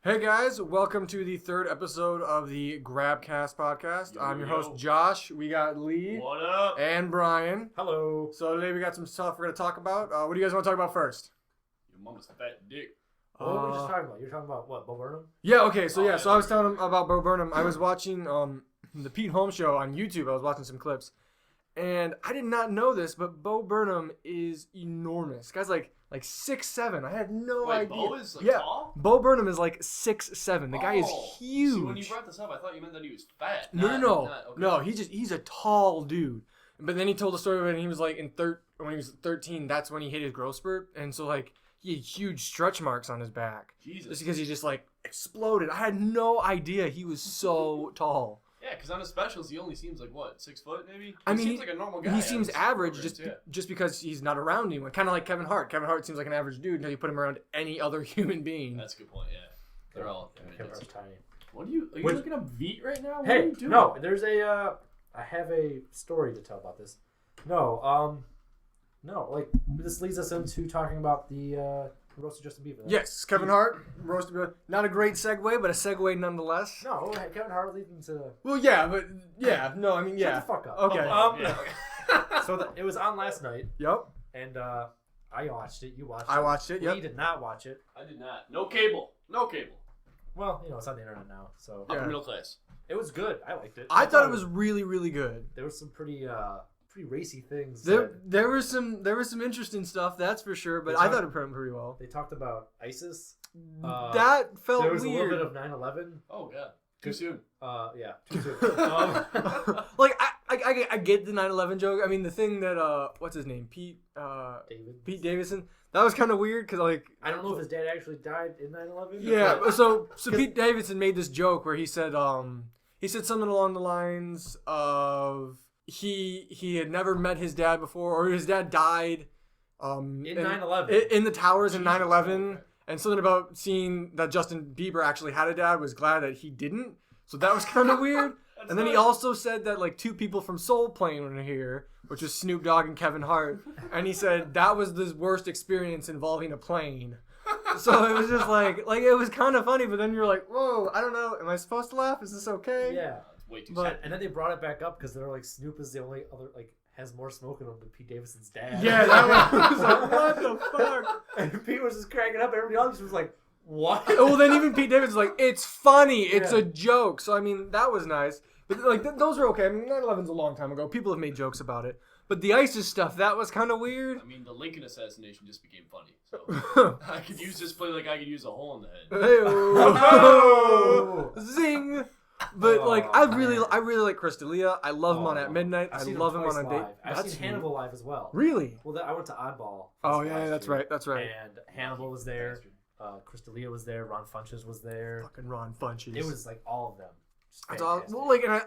Hey guys, welcome to the third episode of the GRaBcast podcast. I'm your host Josh. We got Lee. What up? And Brian. Hello. So today we got some stuff we're going to talk about. What do you guys want to talk about first? Your mama's fat dick. What were we just talking about? You're talking about what, Bo Burnham? Yeah, okay. So so I was telling him about Bo Burnham. I was watching the Pete Holmes show on YouTube. I was watching some clips. And I did not know this, but Bo Burnham is enormous. Guy's like 6'7". I had no idea. Bo is tall? Bo Burnham is like 6'7". The guy is huge. See, when you brought this up, I thought you meant that he was fat. No. He's a tall dude. But then he told a story when he was like when he was 13. That's when he hit his growth spurt, and so like he had huge stretch marks on his back. Jesus. Just because he just like exploded. I had no idea he was so tall. Yeah, because on his specials, he only seems like, 6 foot maybe? He seems like a normal guy. He seems average just because he's not around anyone. Kind of like Kevin Hart. Kevin Hart seems like an average dude until you put him around any other human being. That's a good point, yeah. They're all Kevin Hart's tiny. Are you looking up Veet right now? What hey, are you doing? no, there's I have a story to tell about this. No, like, this leads us into talking about the roast of Justin Bieber. Yes, Kevin Hart, roasted. Not a great segue, but a segue nonetheless. No, Kevin Hart leading to... Well, yeah, but, yeah, no, I mean, yeah. Shut the fuck up. Okay. So it was on last night. Yep. And I watched it. You watched it. I watched it, yep. Lee did not watch it. I did not. No cable. Well, it's on the internet now, so... Yeah. Upper middle class. It was good. I liked it. I thought it was really, really good. There was some pretty racy things. There was some interesting stuff, that's for sure. But I thought it went pretty well. They talked about ISIS. That felt weird. There was a little bit of 9/11. Oh god, too soon. Yeah, too soon. Like I get the 9/11 joke. I mean the thing that what's his name, Pete Davidson. That was kind of weird because like I don't know if his dad actually died in 9/11. Yeah, so Pete Davidson made this joke where he said something along the lines of he had never met his dad before, or his dad died in 9/11 in the towers in 9/11, and something about seeing that Justin Bieber actually had a dad was glad that he didn't. So that was kind of weird. And then he also said that like two people from Soul Plane were here, which was Snoop Dogg and Kevin Hart, and he said that was the worst experience involving a plane. So it was just like it was kind of funny, but then you're like, whoa, I don't know, am I supposed to laugh? Is this okay? Yeah. Way too sad. And then they brought it back up because they're like, Snoop is the only other has more smoke in him than Pete Davidson's dad. Yeah, that was like, what the fuck? And Pete was just cracking up. Everybody else was like, what? Well, then even Pete Davidson's like, it's funny, it's a joke. So I mean, that was nice. But like those are okay. I mean, 9/11's a long time ago. People have made jokes about it. But the ISIS stuff, that was kind of weird. I mean, the Lincoln assassination just became funny. So I could use this play like I could use a hole in the head. Hey-oh. Zing. But like, I really like Chris D'Elia. I love him on At Midnight. I love him on a date. I've seen Hannibal live as well. Really? Well, I went to Oddball. Oh yeah, that's right. And Hannibal was there. Chris D'Elia was there. Ron Funches was there. Fucking Ron Funches. It was like all of them. Well, like, and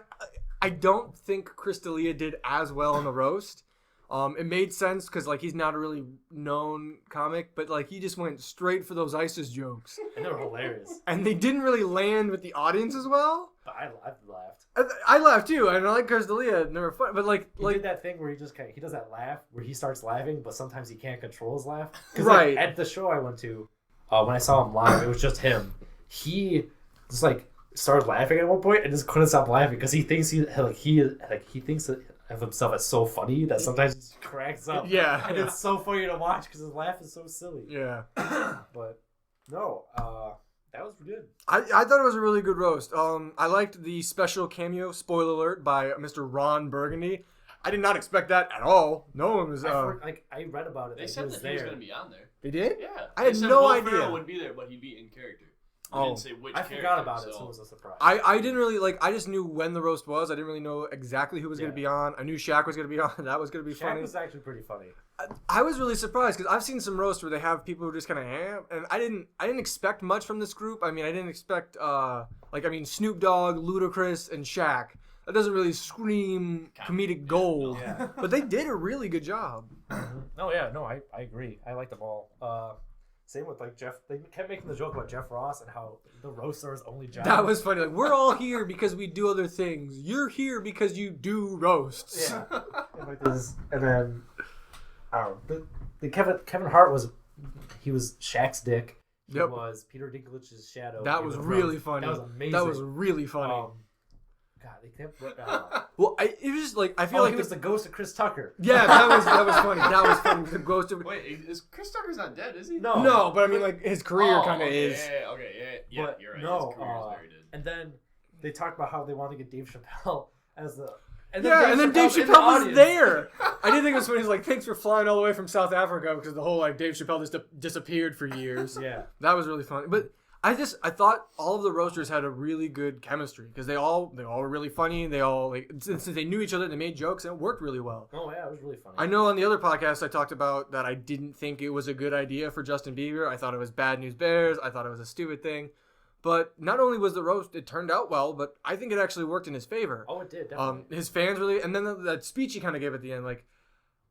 I don't think Chris D'Elia did as well on the roast. It made sense because like he's not a really known comic, but like he just went straight for those ISIS jokes, and they were hilarious. And they didn't really land with the audience as well. But I laughed. I laughed too, and I like Chris D'Elia. Never fun, but like he did that thing where he does that laugh where he starts laughing, but sometimes he can't control his laugh. Right. Like, at the show I went to, when I saw him live, it was just him. He just like started laughing at one point and just couldn't stop laughing because he thinks he thinks of himself as so funny that sometimes he just cracks up. Yeah, and it's so funny to watch because his laugh is so silly. Yeah, but no, that was good. I thought it was a really good roast. I liked the special cameo, spoiler alert, by Mr. Ron Burgundy. I did not expect that at all. No one was. I read about it. They said that he was going to be on there. They did? Yeah. I had no idea. Will Ferrell would be there, but he'd be in character. They didn't say which character. I forgot about it, so it was a surprise. I didn't really I just knew when the roast was. I didn't really know exactly who was going to be on. I knew Shaq was going to be on. That was going to be funny. Shaq was actually pretty funny. I was really surprised because I've seen some roasts where they have people who just kind of and I didn't expect much from this group. I mean, I didn't expect Snoop Dogg, Ludacris, and Shaq. That doesn't really scream comedic gold. Yeah. But they did a really good job. No, I agree. I like them all. Same with like Jeff. They kept making the joke about Jeff Ross and how the roaster is only job. That was funny. Like, we're all here because we do other things. You're here because you do roasts. Yeah. And like this, and then I don't know. The Kevin Hart was Shaq's dick. He was Peter Dinklage's shadow. That was really funny. That was amazing. That was really funny. God, they kept. Well, it was just like I feel like he was the ghost of Chris Tucker. Yeah, that was funny. That was funny. The ghost of. Wait, is Chris Tucker's not dead? Is he? No, but I mean, like his career kind of is. Yeah, but you're right. No, his career is very dead. And then they talked about how they wanted to get Dave Chappelle as the. And then Dave Chappelle was there. I did think it was funny. He's like, thanks for flying all the way from South Africa because the whole like Dave Chappelle just disappeared for years. Yeah, that was really funny. But I thought all of the roasters had a really good chemistry because they all were really funny. They all like since they knew each other, they made jokes and it worked really well. Oh yeah, it was really funny. I know on the other podcast I talked about that I didn't think it was a good idea for Justin Bieber. I thought it was Bad News Bears. I thought it was a stupid thing. But not only was the roast, it turned out well, but I think it actually worked in his favor. Oh, it did, definitely. His fans really, and then that speech he kind of gave at the end, like,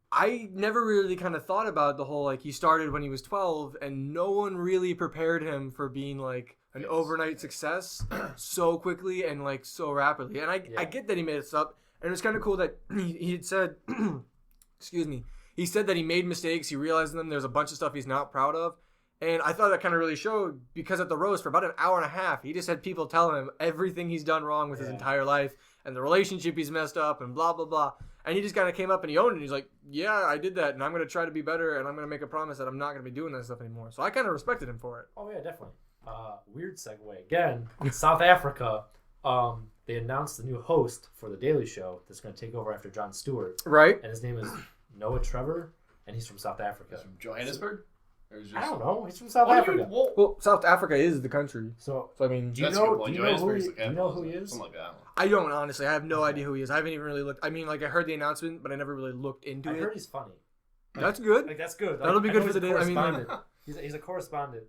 I never really kind of thought about the whole, like, he started when he was 12, and no one really prepared him for being, like, an overnight success so quickly and, like, so rapidly. And I get that he made it up, and it was kind of cool that he had said, excuse me, he said that he made mistakes, he realized them, there's a bunch of stuff he's not proud of. And I thought that kind of really showed because at the roast for about an hour and a half, he just had people telling him everything he's done wrong with his entire life and the relationship he's messed up and blah, blah, blah. And he just kind of came up and he owned it. He's like, yeah, I did that and I'm going to try to be better and I'm going to make a promise that I'm not going to be doing that stuff anymore. So I kind of respected him for it. Oh, yeah, definitely. Weird segue. Again, in South Africa, they announced the new host for The Daily Show that's going to take over after Jon Stewart. Right. And his name is Noah Trevor, and he's from South Africa. He's from Johannesburg? I don't know. He's from South Africa. Well, South Africa is the country. So I mean, do you know who he is? Something like that. I don't honestly. I have no idea who he is. I haven't even really looked. I mean, like I heard the announcement, but I never really looked into it. I heard he's funny. That's good. Like that's good. That'll be good for the day. I mean, he's a correspondent.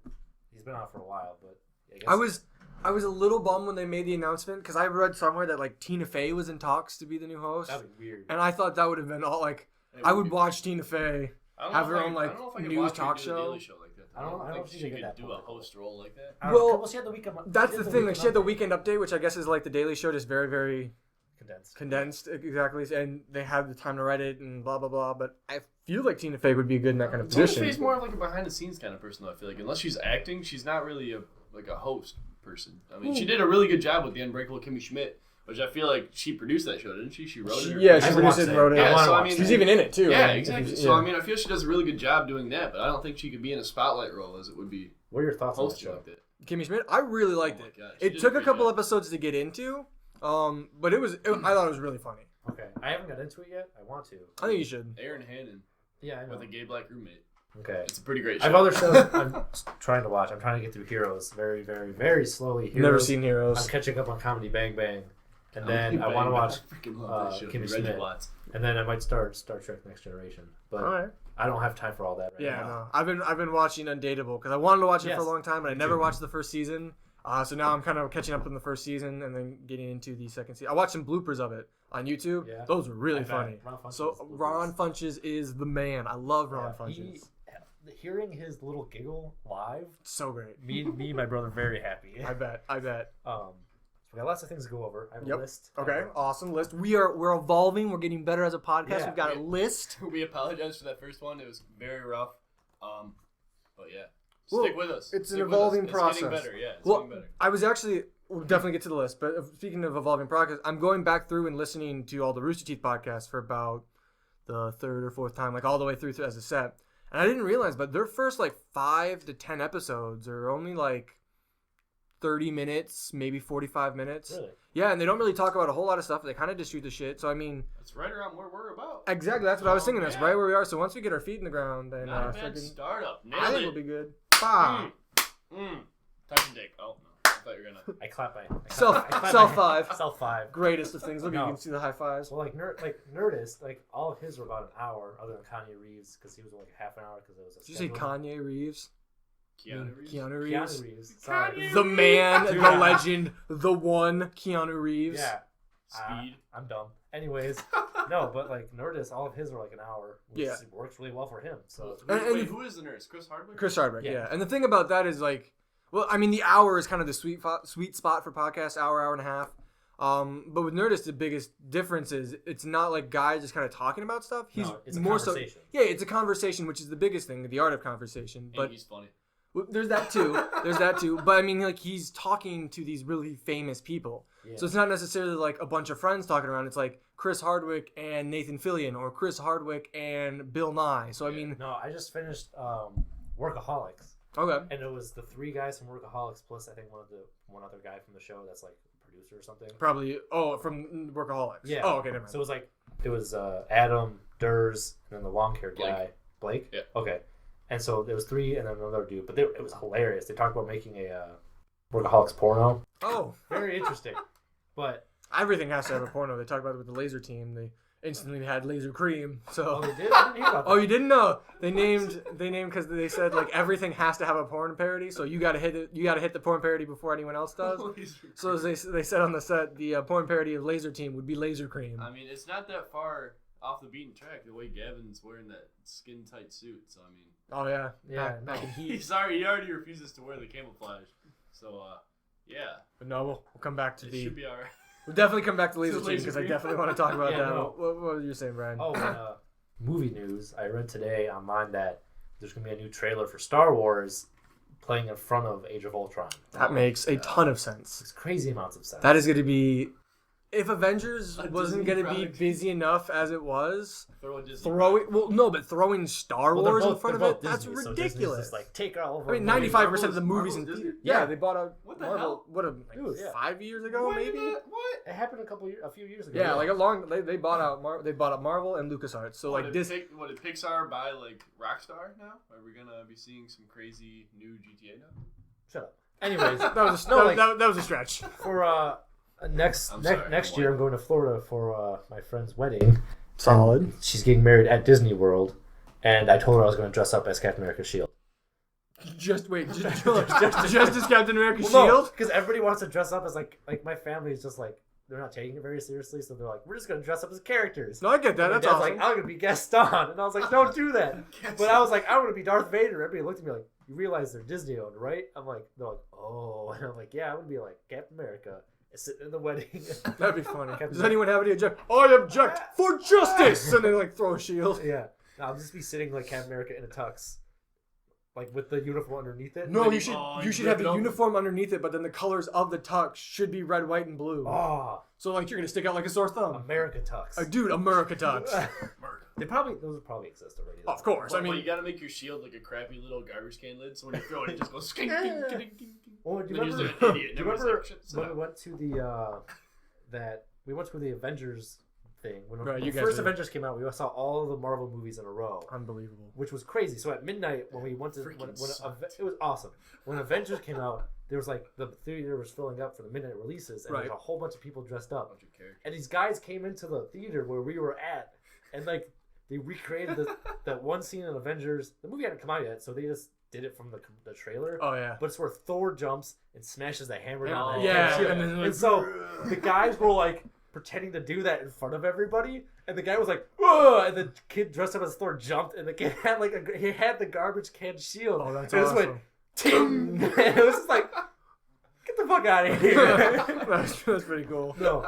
He's been on for a while, but I was a little bummed when they made the announcement because I read somewhere that like Tina Fey was in talks to be the new host. That'd be weird. And I thought that would have been all like I would watch Tina Fey have her own like news talk show. I don't think she could do a host role like that. Well, she had the weekend. That's the thing. Like she had the weekend update, which I guess is like the Daily Show, just very, very condensed, exactly. And they had the time to write it and blah blah blah. But I feel like Tina Fey would be good in that kind of position. Tina Fey's more of like a behind the scenes kind of person, though. I feel like unless she's acting, she's not really a host person. I mean, she did a really good job with the Unbreakable Kimmy Schmidt. Which I feel like she produced that show, didn't she? She wrote it. Yeah, she produced it and wrote it. Yeah, so I mean, she's even in it too. Yeah, exactly. So I mean, I feel she does a really good job doing that, but I don't think she could be in a spotlight role as it would be. What are your thoughts on the show? Like that. Kimmy Schmidt, I really liked it. God, it took a couple episodes to get into, but I thought it was really funny. Okay, I haven't got into it yet. I want to. I think you should. Aaron Hannon. Yeah, I know. With a gay black roommate. Okay. It's a pretty great show. I have other shows I'm trying to watch. I'm trying to get through Heroes very, very, very slowly. Heroes. Never seen Heroes. I'm catching up on Comedy Bang Bang. And then I want to watch Kimmy Schmidt. And then I might start Star Trek Next Generation. But I don't have time for all that right now. No. I've been watching Undateable because I wanted to watch it for a long time, but I never watched the first season. So now I'm kind of catching up on the first season and then getting into the second season. I watched some bloopers of it on YouTube. Yeah. Those were really funny. Ron Funches is the man. I love Ron Funches. Hearing his little giggle live, so great. Me and my brother very happy. I bet. We got lots of things to go over. I have a list. Okay, awesome list. We're evolving. We're getting better as a podcast. We've got a list. We apologize for that first one. It was very rough. But yeah, stick with us. It's an evolving process. It's getting better. Yeah, getting better. I was actually we'll definitely get to the list. But speaking of evolving process, I'm going back through and listening to all the Rooster Teeth podcasts for about the third or fourth time, like all the way through as a set. And I didn't realize, but their first like 5 to 10 episodes are only like 30 minutes, maybe 45 minutes. Really? Yeah, and they don't really talk about a whole lot of stuff. They kind of just shoot the shit. So, I mean... That's right around where we're about. Exactly. That's what I was thinking. That's right where we are. So, once we get our feet in the ground, then... Not a bad startup. I think we'll be good. Five. Touch and take. Oh, no. I thought you were going to... I clap my... Self five. Self five. Greatest of things. Look, you can see the high fives. Well, like Nerdist, like all of his were about an hour, other than Kanye Reeves, because he was like half an hour because it was a Did you say Kanye Reeves? Keanu Reeves. Sorry. The man, the legend, the one, Keanu Reeves. Yeah. Speed. I'm dumb. Anyways, no, but like Nerdist, all of his were like an hour, which works really well for him. So wait, who is the nurse? Chris Hardwick? Chris Hardwick, yeah. And the thing about that is like, well, I mean, the hour is kind of the sweet spot for podcasts, hour and a half. But with Nerdist, the biggest difference is it's not like guys just kind of talking about stuff. It's more so. Yeah, it's a conversation, which is the biggest thing, the art of conversation. But he's funny. Well, there's that too. But I mean, like, he's talking to these really famous people. Yeah. So it's not necessarily like a bunch of friends talking around. It's like Chris Hardwick and Nathan Fillion, or Chris Hardwick and Bill Nye. So I mean, No, I just finished Workaholics. okay. And it was the 3 guys from Workaholics plus I think one other guy from the show that's like a producer or something. Probably. Oh, from Workaholics. Yeah. Oh, okay, never mind. So it was Adam, Durs, and then the long haired guy, Blake. Yeah. Okay. And so there was 3 and then another dude, but it was hilarious. They talked about making a Workaholics porno. Oh, Very interesting. But everything has to have a porno. They talked about it with the Laser Team. They instantly had Laser Cream. So. oh, they did. I didn't hear about that. Oh, you didn't know? They named because they said like everything has to have a porn parody. So you gotta hit it. You gotta hit the porn parody before anyone else does. So as they said on the set, the porn parody of Laser Team would be Laser Cream. I mean, it's not that far off the beaten track the way Gavin's wearing that skin tight suit. So I mean, Oh yeah, Yeah, back in heat. he already refuses to wear the camouflage. So yeah, But no, we'll come back to it the. should be alright. We'll definitely come back to Laser To Team Laser because I Cream? definitely want to talk about Yeah, that. no. What were you saying, Brian? Oh, movie news. I read today online that there's going to be a new trailer for Star Wars playing in front of Age of Ultron. That makes a ton of sense. It's crazy amounts of sense. That is going to be. If Avengers A wasn't Disney going to be product. busy enough as it was, Throw a Disney throwing Star Well, they're Wars in both- front of they're it, both that's Disney, so Disney's ridiculous. just like, take all of I mean, our 95% of the Marvel's- movies in Marvel's theater. Disney? Yeah, Yeah. they bought out What the Marvel. hell? What like Dude, yeah. 5 years ago, When did maybe. that- What? It happened a few years ago. Yeah, like a long. They bought out Marvel and LucasArts. So like this. What did Pixar buy like Rockstar now? Are we gonna be seeing some crazy new GTA now? Shut up. Anyways, That was a, No, like- that was a stretch. for next I'm sorry, next I'm year, I'm going to Florida for my friend's wedding. Solid. She's getting married at Disney World, and I told her I was going to dress up as Captain America's Shield. Just wait. Just as Captain America's Well, shield. because everybody wants to dress up as like my family is just like they're not taking it very seriously, so they're like, we're just going to dress up as characters. No, I get that. And my That's dad's awesome. like, I'm going to be Gaston, and I was like, don't do that. But I was like, I'm going to be Darth Vader. Everybody looked at me like, you realize they're Disney owned, right? I'm like, they're like, oh, and I'm like, yeah, I'm going to be like Captain America, sitting in the wedding. That'd be funny. Captain Does anyone have any object? I object for justice, and they like throw a shield. Yeah, no, I'll just be sitting like Captain America in a tux, like with the uniform underneath it. No, Like, you should oh, you should rip have it the open. uniform underneath it, but then the colors of the tux should be red, white, and blue. Oh, So like you're gonna stick out like a sore thumb. America tux. Dude, America tux. Those would probably exist already. Of course. I Well, mean, you gotta make your shield like a crappy little garbage can lid, so when you throw it, it just goes skink, skink, skink, skink, skink. Well, do you Then you're remember? just like an idiot. Do you Everyone's remember like, shut when up. we went to the Avengers thing? When Right, the you guys first did. Avengers came out, we saw all of the Marvel movies in a row, unbelievable. which was crazy. So at midnight when we went to Freaking when sucked. it was awesome. When Avengers came out, there was like the theater was filling up for the midnight releases, and Right. there's a whole bunch of people dressed up. Bunch of characters. And these guys came into the theater where we were at, and like they recreated that one scene in Avengers. The movie hadn't come out yet, so they just did it from the trailer. Oh yeah. But it's where Thor jumps and smashes the hammer down. Oh, that yeah, shield. and then, like, and so the guys were like pretending to do that in front of everybody, and the guy was like, "Whoa!" And the kid dressed up as Thor jumped, and the kid had he had the garbage can shield. Oh, that's and it just awesome. went ting. And it was just like, get the fuck out of here. that's pretty cool. No.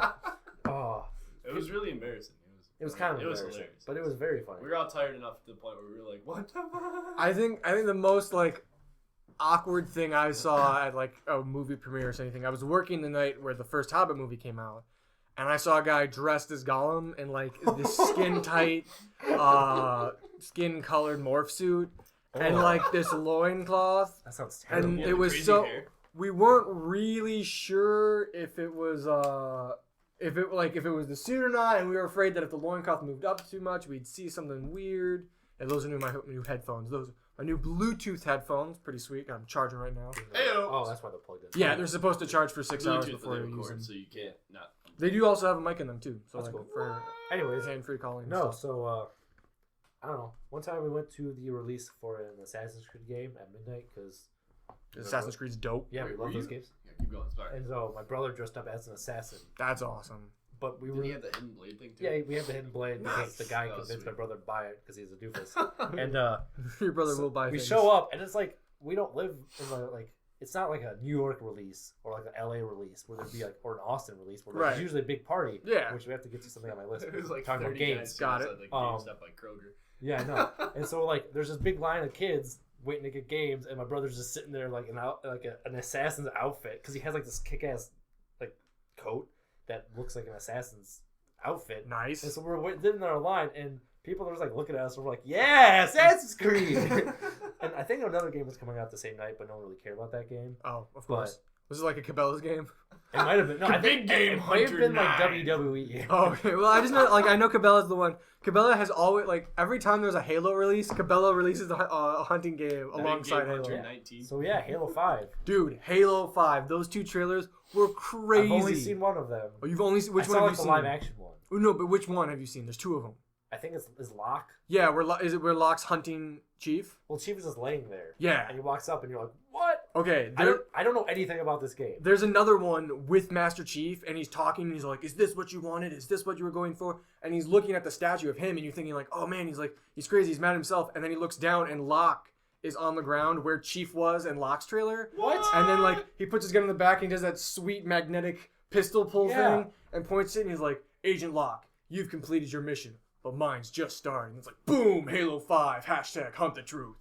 Oh. It was really embarrassing. It was kind of It was embarrassing, hilarious. but it was very funny. We were all tired enough to the point where we were like, what the fuck? I think the most like awkward thing I saw at like a movie premiere or anything. I was working the night where the first Hobbit movie came out, and I saw a guy dressed as Gollum in like this skin tight, skin colored morph suit and like this loincloth. That sounds terrible. And Yeah, it the was crazy so hair. we weren't really sure if it was if it was the suit or not, and we were afraid that if the loincloth moved up too much, we'd see something weird. And those are my new headphones. Those my new Bluetooth headphones, pretty sweet. I'm charging right now. Ayo. Oh, that's why they're plugged in. Yeah, they're supposed to charge for 6 hours Bluetooth before they you use record, them. so you can't not. They do also have a mic in them too, so That's like cool. for Anyways, hand-free calling. and no, stuff. so I don't know. One time we went to the release for an Assassin's Creed game at midnight because Assassin's Creed's dope. yeah, Wait, we were love those you? games. Yeah, keep going. Sorry. And so my brother dressed up as an assassin, That's awesome. but we Did were he have the hidden blade thing too? yeah we have the hidden blade because the guy That was convinced my sweet. brother to buy it because he's a doofus. And Your brother so will buy. we things. show up and it's like we don't live in like it's not like a New York release or like an LA release where there'd be like or an Austin release where Right. there's usually a big party. Yeah. Which we have to get to something on my list. It was like talking about 30 games. guys Got it. outside, like Um, GameStop by Kroger. Yeah, I know. And so like there's this big line of kids waiting to get games, and my brother's just sitting there like an assassin's outfit because he has like this kick-ass like coat that looks like an assassin's outfit. Nice. And so we're sitting in our line, and people are just like looking at us, and we're like, "Yeah, Assassin's Creed!" And I think another game was coming out the same night, but no one really cared about that game. Oh, of course. Was it like a Cabela's game? It might have been. No, I think game it might have been like 9. WWE. Oh, okay. Well, I just know, like, I know Cabela's the one. Cabela has always, like, every time there's a Halo release, Cabela releases a hunting game alongside Halo. Hunter 19. So yeah, Halo 5. Dude, Halo 5. Those 2 trailers were crazy. I've only seen one of them. Oh, you've only seen... Which I one saw have you the seen? live action one. Oh, no, but which one have you seen? There's 2 of them. I think it's Locke. Yeah, is it where Locke's hunting Chief? Well, Chief is just laying there. Yeah. And he walks up, and you're like, "What?" Okay, I don't know anything about this game. there's another one with Master Chief, and he's talking, and he's like, "Is this what you wanted? Is this what you were going for?" And he's looking at the statue of him, and you're thinking like, "Oh man, he's crazy, he's mad at himself." And then he looks down, and Locke is on the ground where Chief was in Locke's trailer. What? And then like he puts his gun in the back, and he does that sweet magnetic pistol pull thing, and points it, and he's like, "Agent Locke, you've completed your mission, but mine's just starting." It's like, boom, Halo 5, # hunt the truth.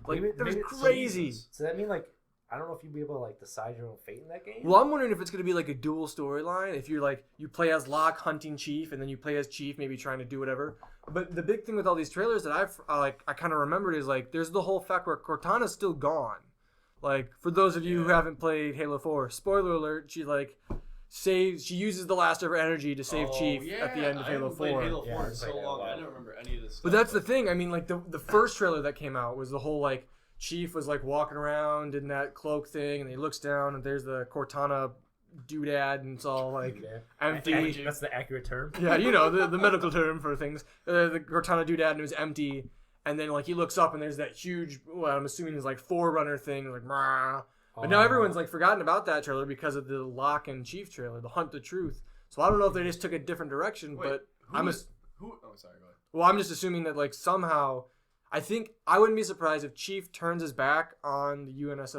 Like, that was crazy. So that mean like I don't know if you'd be able to like decide your own fate in that game. Well, I'm wondering if it's going to be like a dual storyline. If you're like, you play as Locke hunting Chief, and then you play as Chief, maybe trying to do whatever. But the big thing with all these trailers that I kind of remembered is like, there's the whole fact where Cortana's still gone. Like, for those of you who haven't played Halo 4, spoiler alert, she uses the last of her energy to save Chief at the end of Halo 4. Halo 4 in so long. I don't remember any of this stuff. But that's the thing. I mean, like, the first trailer that came out was the whole, like, Chief was, like, walking around in that cloak thing, and he looks down, and there's the Cortana doodad, and it's all, like, empty. That's the accurate term. Yeah, you know, the medical term for things. The Cortana doodad, and it was empty. And then, like, he looks up, and there's that huge, well, I'm assuming it's, like, Forerunner thing, like, Mah. But now everyone's, like, forgotten about that trailer because of the Locke and Chief trailer, the Hunt the Truth. So I don't know if they just took a different direction, but Oh, sorry, go ahead. well, I'm just assuming that, like, somehow, I think I wouldn't be surprised if Chief turns his back on the UNS.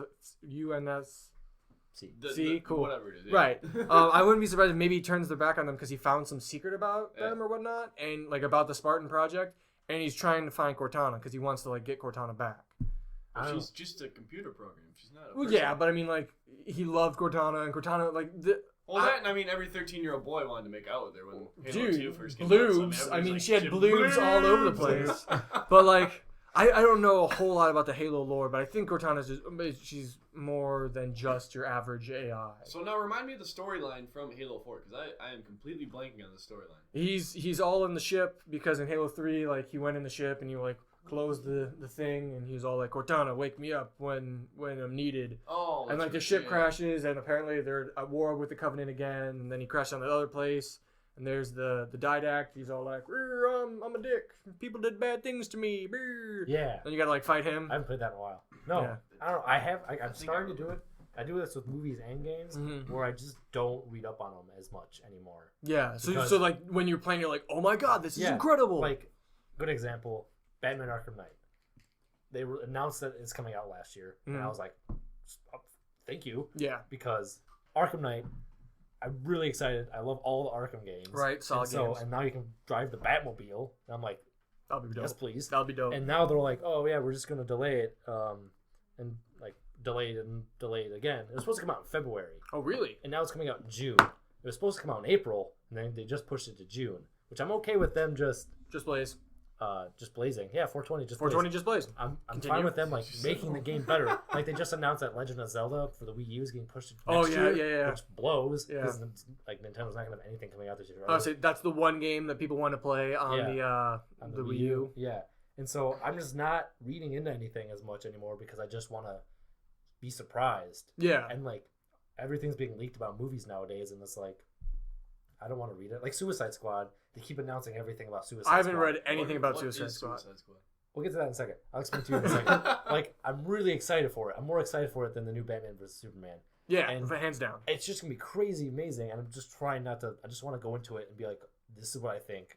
See, cool. Whatever it is. Yeah. Right. I wouldn't be surprised if maybe he turns their back on them because he found some secret about them or whatnot, and like about the Spartan project, and he's trying to find Cortana because he wants to like get Cortana back. Well, she's just a computer program. She's not a Well, person. yeah, but I mean, like, he loved Cortana, and Cortana, like, and I mean, every 13-year-old boy wanted to make out with her when Halo 2 first came bloobs. out. I mean, like, she had bloobs all over the place. But like, I don't know a whole lot about the Halo lore, but I think Cortana's she's more than just your average AI. So now remind me of the storyline from Halo 4, because I am completely blanking on the storyline. He's all in the ship because in Halo 3, like, he went in the ship and he like closed the thing, and he was all like, "Cortana, wake me up when I'm needed." Oh, and like the ship crashes, and apparently they're at war with the Covenant again, and then he crashed on that other place. And there's the Didact. He's all like, "I'm a dick. People did bad things to me." Brr. Yeah. Then you gotta like fight him. I haven't played that in a while. No, Yeah. I don't know. I'm starting to do it. I do this with movies and games where I just don't read up on them as much anymore. Yeah. So Because- so like when you're playing, you're like, "Oh my god, this is incredible!" Like, good example, Batman Arkham Knight. They announced that it's coming out last year, and I was like, "Thank you," yeah. because Arkham Knight. I'm really excited. I love all the Arkham games. Right. Solid games. And now you can drive the Batmobile. And I'm like, That'll be dope. yes, please. That'll be dope. And now they're like, oh yeah, we're just gonna delay it, and like delay it again. It was supposed to come out in February, Oh really? and now it's coming out in June. It was supposed to come out in April, and then they just pushed it to June, which I'm okay with them just Blaze. blazing. Yeah, 420 just 420 just Blaze. I'm Continue. fine with them like making the game better. Like they just announced that Legend of Zelda for the Wii U is getting pushed to Oh, next yeah, year, yeah. which blows Yeah. because like Nintendo's not gonna have anything coming out this year. Right? Oh, so that's the one game that people want to play on On the Wii U. Yeah. And so I'm just not reading into anything as much anymore because I just want to be surprised. Yeah. And like everything's being leaked about movies nowadays, and it's like I don't want to read it. Like Suicide Squad, they keep announcing everything about Suicide Squad. I haven't read anything about What Suicide is Squad. We'll get to that in a second. I'll explain to you in a second. Like I'm really excited for it. I'm more excited for it than the new Batman vs Superman. Yeah, And- hands down. It's just gonna be crazy amazing, and I'm just trying not to. I just want to go into it and be like, this is what I think,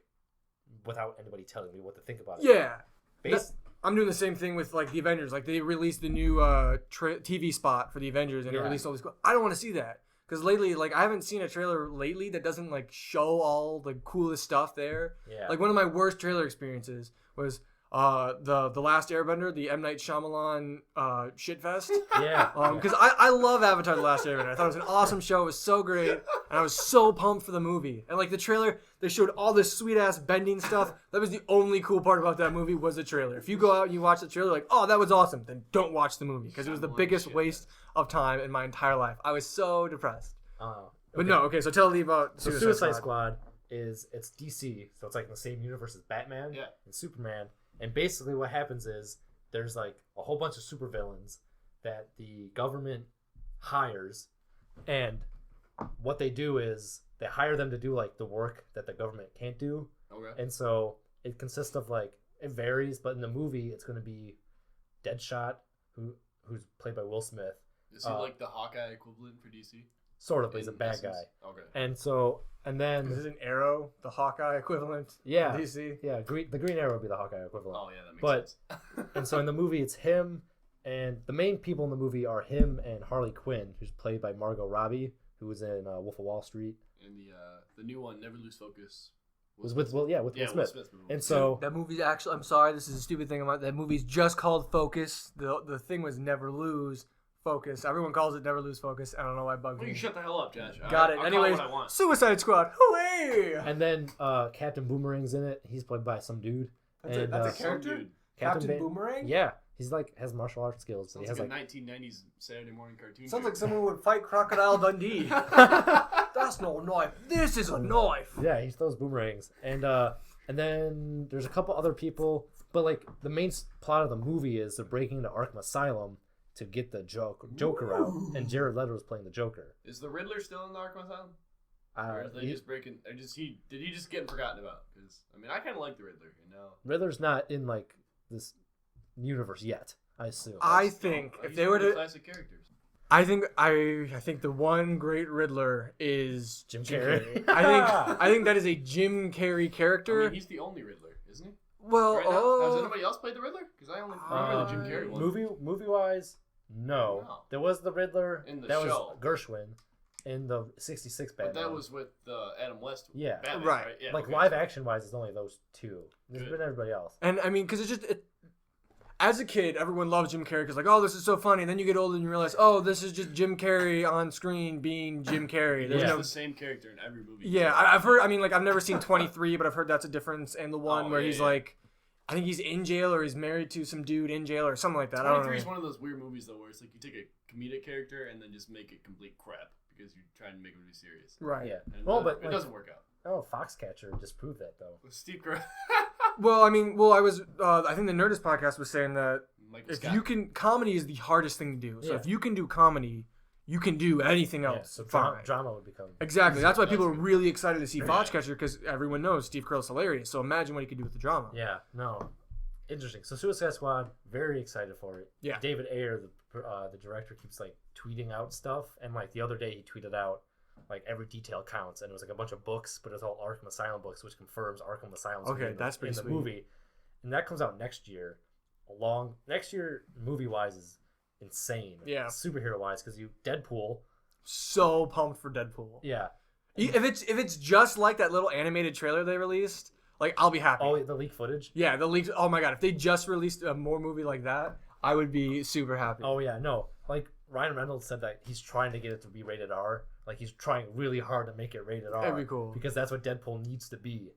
without anybody telling me what to think about it. Yeah. Based, I'm doing the same thing with like the Avengers. Like they released the new TV spot for the Avengers, and it released all these. I don't want to see that because lately, like I haven't seen a trailer lately that doesn't like show all the coolest stuff there. Yeah. Like one of my worst trailer experiences was the Last Airbender, the M. Night Shyamalan shitfest. Yeah. Because I love Avatar: The Last Airbender. I thought it was an awesome show. It was so great, and I was so pumped for the movie. And like the trailer, they showed all this sweet ass bending stuff. That was the only cool part about that movie was the trailer. If you go out and you watch the trailer, like, oh, that was awesome, then don't watch the movie because it was the biggest waste of time in my entire life. I was so depressed. But no, okay. So tell me about Suicide Squad. It's DC, so it's like in the same universe as Batman and Superman. And basically what happens is there's like a whole bunch of supervillains that the government hires, and what they do is they hire them to do like the work that the government can't do. Okay. And so it consists of like, it varies, but in the movie it's going to be Deadshot, who's played by Will Smith. Is he like the Hawkeye equivalent for DC? Sort of, he's a bad guy. Okay. And then this is an Arrow, the Hawkeye equivalent. Yeah, DC. Yeah, the Green Arrow would be the Hawkeye equivalent. Oh yeah, that makes sense. And so in the movie, it's him, and the main people in the movie are him and Harley Quinn, who's played by Margot Robbie, who was in Wolf of Wall Street. And the new one, Never Lose Focus. Was with Will Smith. And so that movie's actually, I'm sorry, this is a stupid thing. That movie's just called Focus. The thing was Never Lose Focus. Everyone calls it Never Lose Focus. I don't know why it bugged me. You shut the hell up, Josh. Got it. Anyways, Suicide Squad. Hooray! And then Captain Boomerang's in it. He's played by some dude. That's a character? Captain Boomerang? Yeah. He's like, has martial arts skills. Sounds he has like a 1990s Saturday morning cartoon. Sounds like someone would fight Crocodile Dundee. That's no knife. This is a knife. Yeah, he throws boomerangs. And then there's a couple other people. But like the main plot of the movie is they're breaking into Arkham Asylum to get the Joker out, and Jared Leto is playing the Joker. Is the Riddler still in the Arkham Asylum? Or are they just breaking? Did he just get forgotten about? Because I mean, I kind of like the Riddler. Riddler's not in like this universe yet, I assume. I think if they were to classic characters. I think the one great Riddler is Jim Carrey. I think that is a Jim Carrey character. I mean, he's the only Riddler, isn't he? Well, right now? Has anybody else played the Riddler? Because I only remember the Jim Carrey one. Movie wise, no. There was the Riddler in the that show. Was Gershwin in the '66 Batman. But that was with Adam West. Yeah, Batman, right. Yeah, like live action wise, it's only those two. There's been everybody else. And I mean, because it's just. As a kid, everyone loves Jim Carrey because, like, oh, this is so funny. And then you get older and you realize, oh, this is just Jim Carrey on screen being Jim Carrey. There's the same character in every movie. Yeah, I've heard. I mean, like, I've never seen 23, but I've heard that's a difference. And the one where he's like, I think he's in jail or he's married to some dude in jail or something like that. 23 is one of those weird movies though, where it's like you take a comedic character and then just make it complete crap because you're trying to make him be serious. Right. Yeah. And but it doesn't work out. Oh, Foxcatcher just proved that though. With Steve Carell. Well, I mean, I was. I think the Nerdist podcast was saying that. If Scott. you can, comedy is the hardest thing to do. So if you can do comedy, you can do anything else. So fine. drama would become exactly. That's why people are really excited to see Foxcatcher because everyone knows Steve Carell's hilarious. So imagine what he could do with the drama. Yeah. No. Interesting. So Suicide Squad, very excited for it. Yeah. David Ayer, the director, keeps like tweeting out stuff, and like the other day he tweeted out like every detail counts, and it was like a bunch of books, but it's all Arkham Asylum books, which confirms Arkham Asylum's that's pretty in the sweet. movie, and that comes out next year. Next year, movie wise is insane. Yeah. Superhero wise, because Deadpool. So pumped for Deadpool. Yeah. If it's just like that little animated trailer they released, like I'll be happy. Oh, the leaked footage. Yeah, the leaked. Oh my god, if they just released a more movie like that, I would be super happy. Oh yeah, no. Like Ryan Reynolds said that he's trying to get it to be rated R. Like he's trying really hard to make it rated R. That'd be cool because that's what Deadpool needs to be.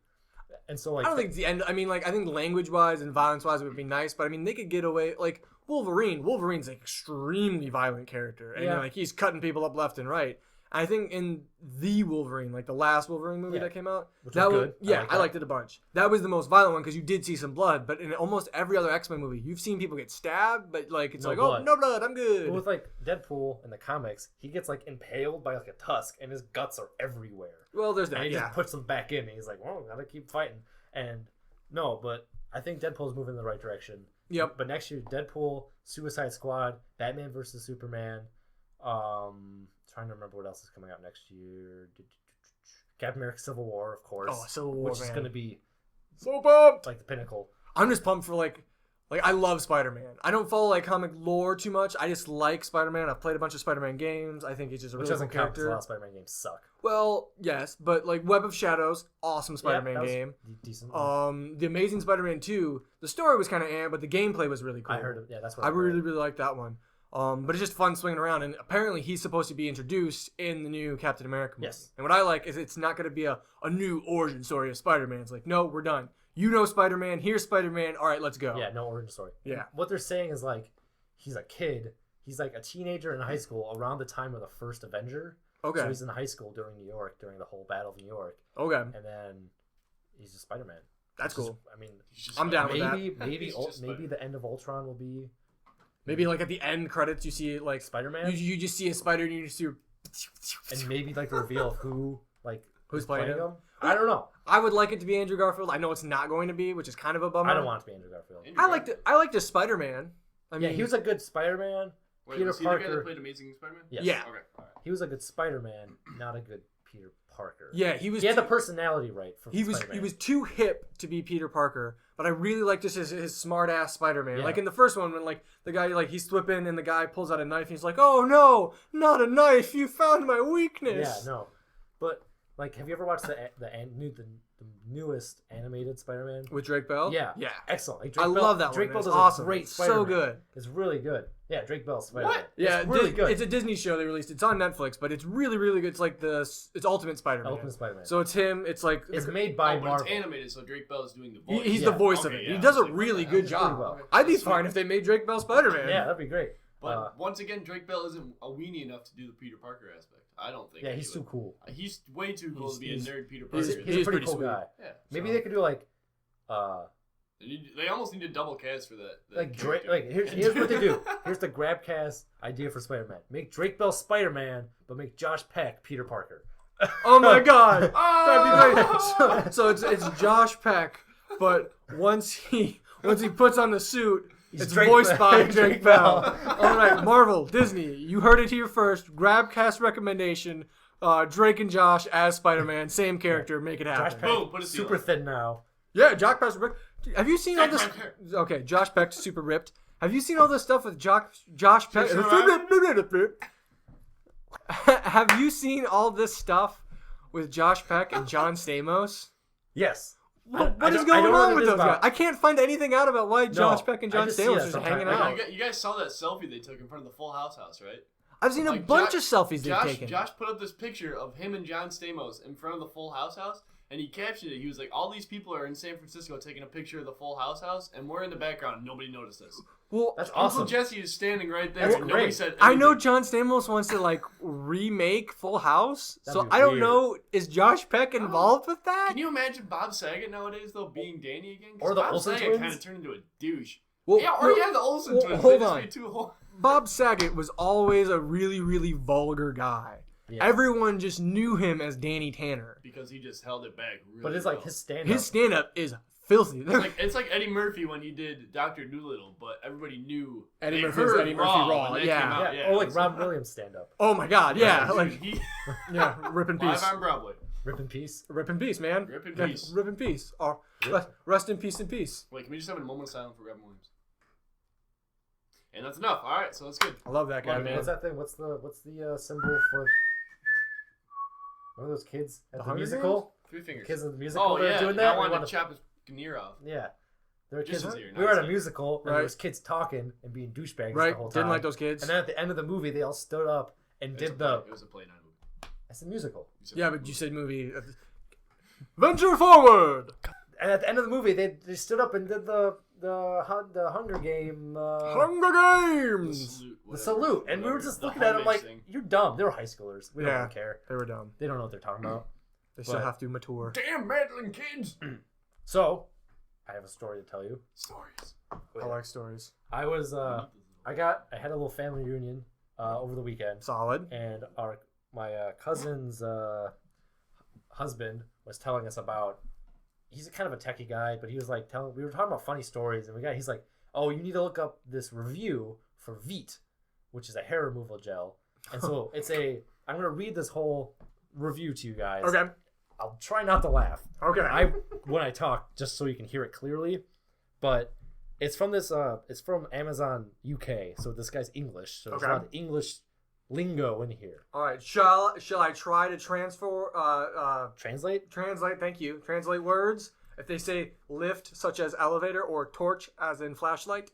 And so like I don't think it's the end. I mean, like I think language-wise and violence-wise it would be nice, but I mean they could get away like Wolverine. Wolverine's an extremely violent character, and like he's cutting people up left and right. I think in the Wolverine, like the last Wolverine movie that came out, which was good. I liked it a bunch. That was the most violent one because you did see some blood. But in almost every other X-Men movie, you've seen people get stabbed, but like it's blood. Oh, no blood, I'm good. But with like Deadpool in the comics, he gets like impaled by like a tusk, and his guts are everywhere. Well, there's that. And he just puts them back in, and he's like, "Well, gotta keep fighting." And no, but I think Deadpool's moving in the right direction. Yep. But next year, Deadpool, Suicide Squad, Batman vs Superman. Trying to remember what else is coming out next year. Captain America: Civil War, of course. Oh, Civil War, which is going to be so pumped. Like the pinnacle. I'm just pumped for like Like, I love Spider-Man. I don't follow, like, comic lore too much. I just like Spider-Man. I've played a bunch of Spider-Man games. I think he's just a Which really cool doesn't count because character. a lot of Spider-Man games suck. Well, yes, but, like, Web of Shadows, awesome Spider-Man that was game. Decent. The Amazing Spider-Man 2, the story was kind of but the gameplay was really cool. I heard it. Yeah, that's what I I heard. really liked that one. But it's just fun swinging around, and apparently he's supposed to be introduced in the new Captain America movie. Yes. And what I like is it's not going to be a new origin story of Spider-Man. It's like, no, we're done. You know Spider-Man, here's Spider-Man, all right, let's go. Yeah, no origin story. Yeah. What they're saying is like, he's a kid. He's like a teenager in high school around the time of the first Avenger. Okay. So he's in high school during New York, during the whole Battle of New York. Okay. And then he's just Spider-Man. That's Just- cool. I mean, I'm down with that. maybe He's just maybe Spider-Man. the end of Ultron will be Maybe like at the end credits, you see like Spider-Man. you just see a spider and you just see. And maybe like the reveal of who's playing him? I don't know. I would like it to be Andrew Garfield. I know it's not going to be, which is kind of a bummer. I don't want it to be Andrew Garfield. I liked a Spider-Man. I mean, Yeah, he was a good Spider-Man. Wait, Peter was he the guy Parker. that played Amazing Spider-Man? Yes. Yeah. Okay. All right. He was a good Spider-Man, not a good Peter Parker. Yeah, he was. He had the personality right for He Spider-Man. was too hip to be Peter Parker, but I really liked just his smart ass Spider-Man. Yeah. Like in the first one, when like the guy like he's flipping and the guy pulls out a knife, and he's like, "Oh no, not a knife! You found my weakness." Yeah, no. But like, have you ever watched the newest animated Spider-Man? With Drake Bell. Yeah, yeah. excellent. Like, I love that Drake one. Bell It's does awesome. a great It's Spider-Man. so good. It's really good. Yeah, Drake Bell's Spider-Man. What? Yeah, it's really good. It's a Disney show they released. It's on Netflix, but it's really good. It's like it's Ultimate Spider-Man. Ultimate Spider-Man. So it's him. It's like It's made by But Marvel. it's animated, so Drake Bell is doing the voice. he's Yeah. the voice of Okay, it. yeah, He does I a was like, really what good the hell? job. Well. I'd be That's fine fine. if they made Drake Bell Spider-Man. Yeah, that'd be great. But once again, Drake Bell isn't a weenie enough to do the Peter Parker aspect. I don't think. Yeah, he he's would. too cool. He's way too cool to be a He's- nerd Peter Parker. he's- He's, he's a pretty pretty cool sweet. guy. yeah. Maybe So- they could do like They almost need to double cast for that. Drake. Like here's what they do. Here's the GrabCast idea for Spider-Man. Make Drake Bell Spider-Man, but make Josh Peck Peter Parker. Oh my God. Oh! That'd be great. So it's Josh Peck, but once he puts on the suit, He's it's Drake voiced Bell. by Drake Drake Bell. Bell. All right, Marvel, Disney, you heard it here first. GrabCast recommendation: Drake and Josh as Spider-Man, same character, make it Josh happen. Peck, Boom, put a seal super on it. thin now. Yeah, Josh Peck. Have you seen all Take this? my hair. Okay, Josh Peck, super ripped. Have you seen all this stuff with Josh Peck? Have you seen all this stuff with Josh Peck and John Stamos? Yes. What I is don't- I going don't know on what with it is those guys? about. I can't find anything out about why Josh Peck and I John just see Stamos that are just sometimes. hanging I out. know. You guys saw that selfie they took in front of the Full House, right? I've seen a Like, bunch Josh- of selfies they've taken. Josh put up this picture of him and John Stamos in front of the Full House, and he captioned it. He was like, "All these people are in San Francisco taking a picture of the Full House, and we're in the background. And nobody noticed us." Well, That's Uncle awesome. Jesse is standing right there. That's and nobody great. said I know anything. John Stamos wants to like remake Full House, That'd so be I don't weird. know. Is Josh Peck involved with that? Can you imagine Bob Saget nowadays though being Danny again? 'Cause Or the Bob Olsen Saget twins? kind of turned into a douche. Well, Yeah, or no, yeah, the Olsen well, twins. hold They just on. made two whole. Bob Saget was always a really vulgar guy. Yeah. Everyone just knew him as Danny Tanner. Because he just held it back really But it's like well. his stand-up. His stand-up is filthy. It's like Eddie Murphy when he did Dr. Doolittle, but everybody knew Eddie they Murphy was heard Eddie Murphy Raw, when that yeah. came out. yeah. Yeah, Oh, it like was Rob Williams stand-up. Oh my God, yeah, dude, like he yeah, rip in live peace, on Broadway. Rip in peace. rip in peace, man. Rip in Yeah, peace. rip in peace. Oh, rest in peace, in peace. Wait, can we just have a moment of silence for Robin Williams? And that's enough. All right, so that's good. I love that guy, Love it, man. What's that thing? What's the symbol for one of those kids at The the Hunger musical? Three fingers. Kids in the musical Oh that are yeah, doing I that. We wanted wanna- to chop his ear off. Yeah. There were Just kids. his ear, We were at not a his musical, and Right. there was kids talking and being douchebags Right? the whole time. Didn't like those kids. And then at the end of the movie, they all stood up and It was a did play. the. It was a play, not a movie. That's a musical. You said Yeah, movie. but you said movie. Venture forward. And at the end of the movie, they stood up and did the Hunger Game. Hunger the Games. salute. The whatever, salute, and we were whatever, just the looking at them homage like, thing. "You're dumb." They were high schoolers. We don't Yeah. really care. They were dumb. They don't know what they're talking about. They still But- have to mature. Damn meddling kids. So, I have a story to tell you. Stories. I like stories. I was I had a little family reunion over the weekend, Solid. and my cousin's husband was telling us about. He's a kind of a techie guy, but he was like we were talking about funny stories, and he's like, "Oh, you need to look up this review for Veet, which is a hair removal gel." And so I'm gonna read this whole review to you guys. Okay. I'll try not to laugh. Okay. When I talk, just so you can hear it clearly. But It's from this. It's from Amazon UK. So this guy's English. So there's a lot of English lingo in here. All right. Shall I try to Translate? Translate. Thank you. Translate words. If they say lift, such as elevator, or torch, as in flashlight.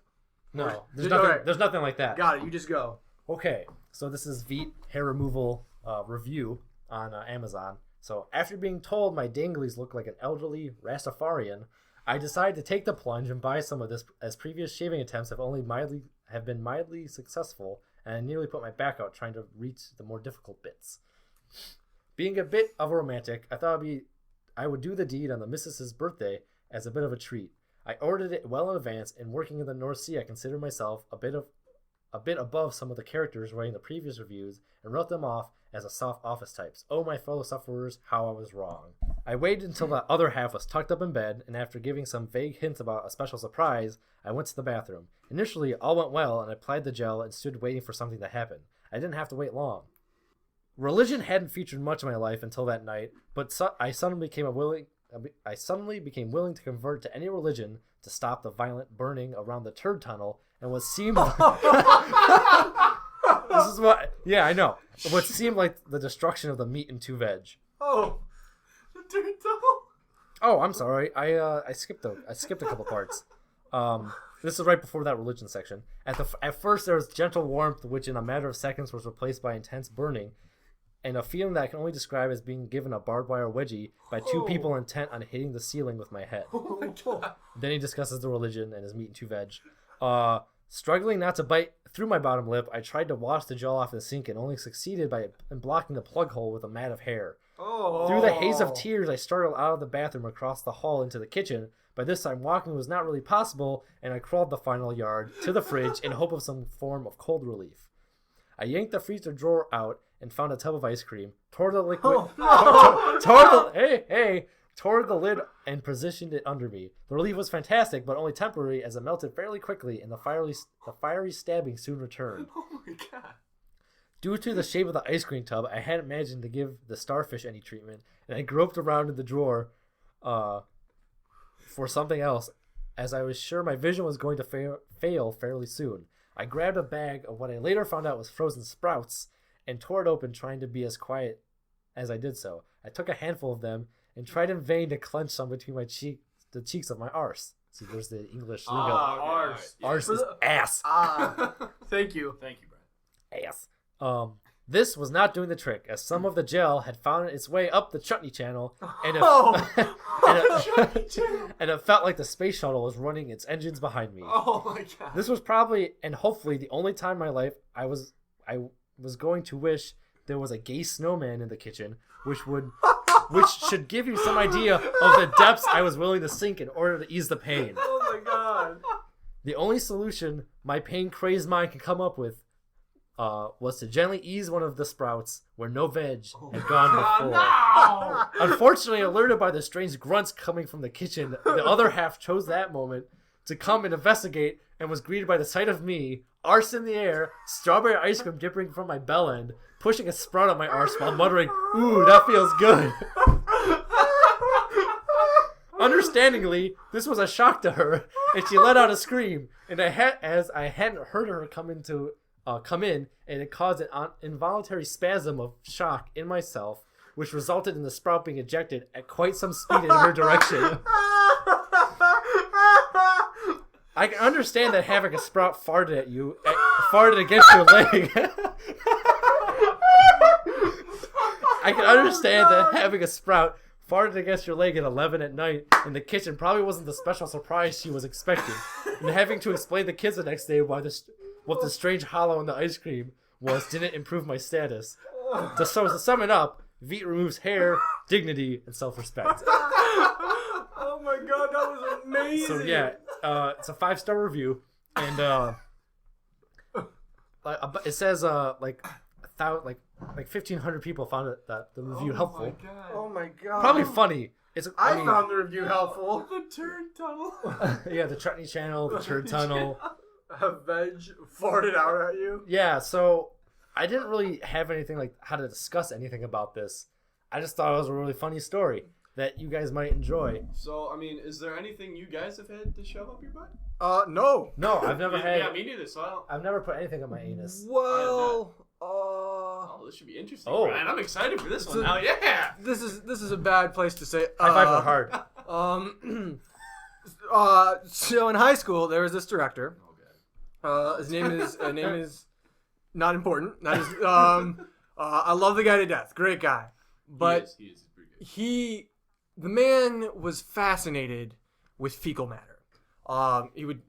No, there's nothing. Right. There's nothing like that. Got it. You just go. Okay. So this is Veet hair removal review on Amazon. So after being told my danglies look like an elderly Rastafarian, I decided to take the plunge and buy some of this, as previous shaving attempts have been mildly successful, and I nearly put my back out trying to reach the more difficult bits. Being a bit of a romantic, I thought I would do the deed on the missus's birthday as a bit of a treat. I ordered it well in advance, and working in the North Sea, I consider myself a bit above some of the characters writing the previous reviews and wrote them off as a soft office types. Oh, my fellow sufferers, how I was wrong. I waited until the other half was tucked up in bed, and after giving some vague hints about a special surprise, I went to the bathroom. Initially, all went well, and I applied the gel and stood waiting for something to happen. I didn't have to wait long. Religion hadn't featured much in my life until that night, but I suddenly became willing to convert to any religion to stop the violent burning around the turd tunnel, and what seemed this is what I know. What seemed like the destruction of the meat and 2 veg. Oh, the turd tunnel. Oh, I'm sorry. I skipped a couple parts. This is right before that religion section. At first there was gentle warmth, which in a matter of seconds was replaced by intense burning, and a feeling that I can only describe as being given a barbed wire wedgie by 2 people intent on hitting the ceiling with my head. Oh my God. Then he discusses the religion and his meat and 2 veg. Struggling not to bite through my bottom lip, I tried to wash the gel off the sink and only succeeded in blocking the plug hole with a mat of hair. Oh. Through the haze of tears, I startled out of the bathroom across the hall into the kitchen. By this time, walking was not really possible, and I crawled the final yard to the fridge in hope of some form of cold relief. I yanked the freezer drawer out and found a tub of ice cream, tore the liquid, tore the lid and positioned it under me. The relief was fantastic, but only temporary, as it melted fairly quickly, and the fiery stabbing soon returned. Oh my God. Due to the shape of the ice cream tub, I hadn't imagined to give the starfish any treatment, and I groped around in the drawer for something else, as I was sure my vision was going to fail fairly soon. I grabbed a bag of what I later found out was frozen sprouts and tore it open, trying to be as quiet as I did so. I took a handful of them and tried in vain to clench some between the cheeks of my arse. See, there's the English lingo. Arse. Arse is ass. Thank you. Thank you, Brad. Ass. This was not doing the trick, as some of the gel had found its way up the chutney channel, and and it felt like the space shuttle was running its engines behind me. Oh my God. This was probably and hopefully the only time in my life I was going to wish there was a gay snowman in the kitchen, which should give you some idea of the depths I was willing to sink in order to ease the pain. Oh my God. The only solution my pain-crazed mind could come up with was to gently ease one of the sprouts where no veg had gone before. No! Unfortunately, alerted by the strange grunts coming from the kitchen, the other half chose that moment to come and investigate, and was greeted by the sight of me, arse in the air, strawberry ice cream dripping from my bell end, pushing a sprout on my arse while muttering, "Ooh, that feels good." Understandingly, this was a shock to her, and she let out a scream, and as I hadn't heard her come in, and it caused an involuntary spasm of shock in myself, which resulted in the sprout being ejected at quite some speed in her direction. I can understand that having a sprout farted against your leg. I can understand that having a sprout farted against your leg at 11 at night in the kitchen probably wasn't the special surprise she was expecting, and having to explain to the kids the next day what the strange hollow in the ice cream was didn't improve my status. So to sum it up, Veet removes hair, dignity, and self-respect. Oh my God, that was amazing. So yeah, it's a 5-star review, and it says like 1,500 people found the review helpful. Oh my God. Probably funny. I found the review helpful. The turd tunnel. Yeah, the chutney channel, the turd tunnel. A veg farted out at you? Yeah, so I didn't really have anything like how to discuss anything about this. I just thought it was a really funny story that you guys might enjoy. So, I mean, is there anything you guys have had to shove up your butt? No. No, I've never had. Yeah, me neither. So I don't. I've never put anything on my anus. Well, Oh, this should be interesting. Oh. Brian. I'm excited for this one now. Yeah. this is a bad place to say. High five for hard. So in high school there was this director. Oh, God. His name is not important. That is I love the guy to death. Great guy. But He is pretty good. the man was fascinated with fecal matter.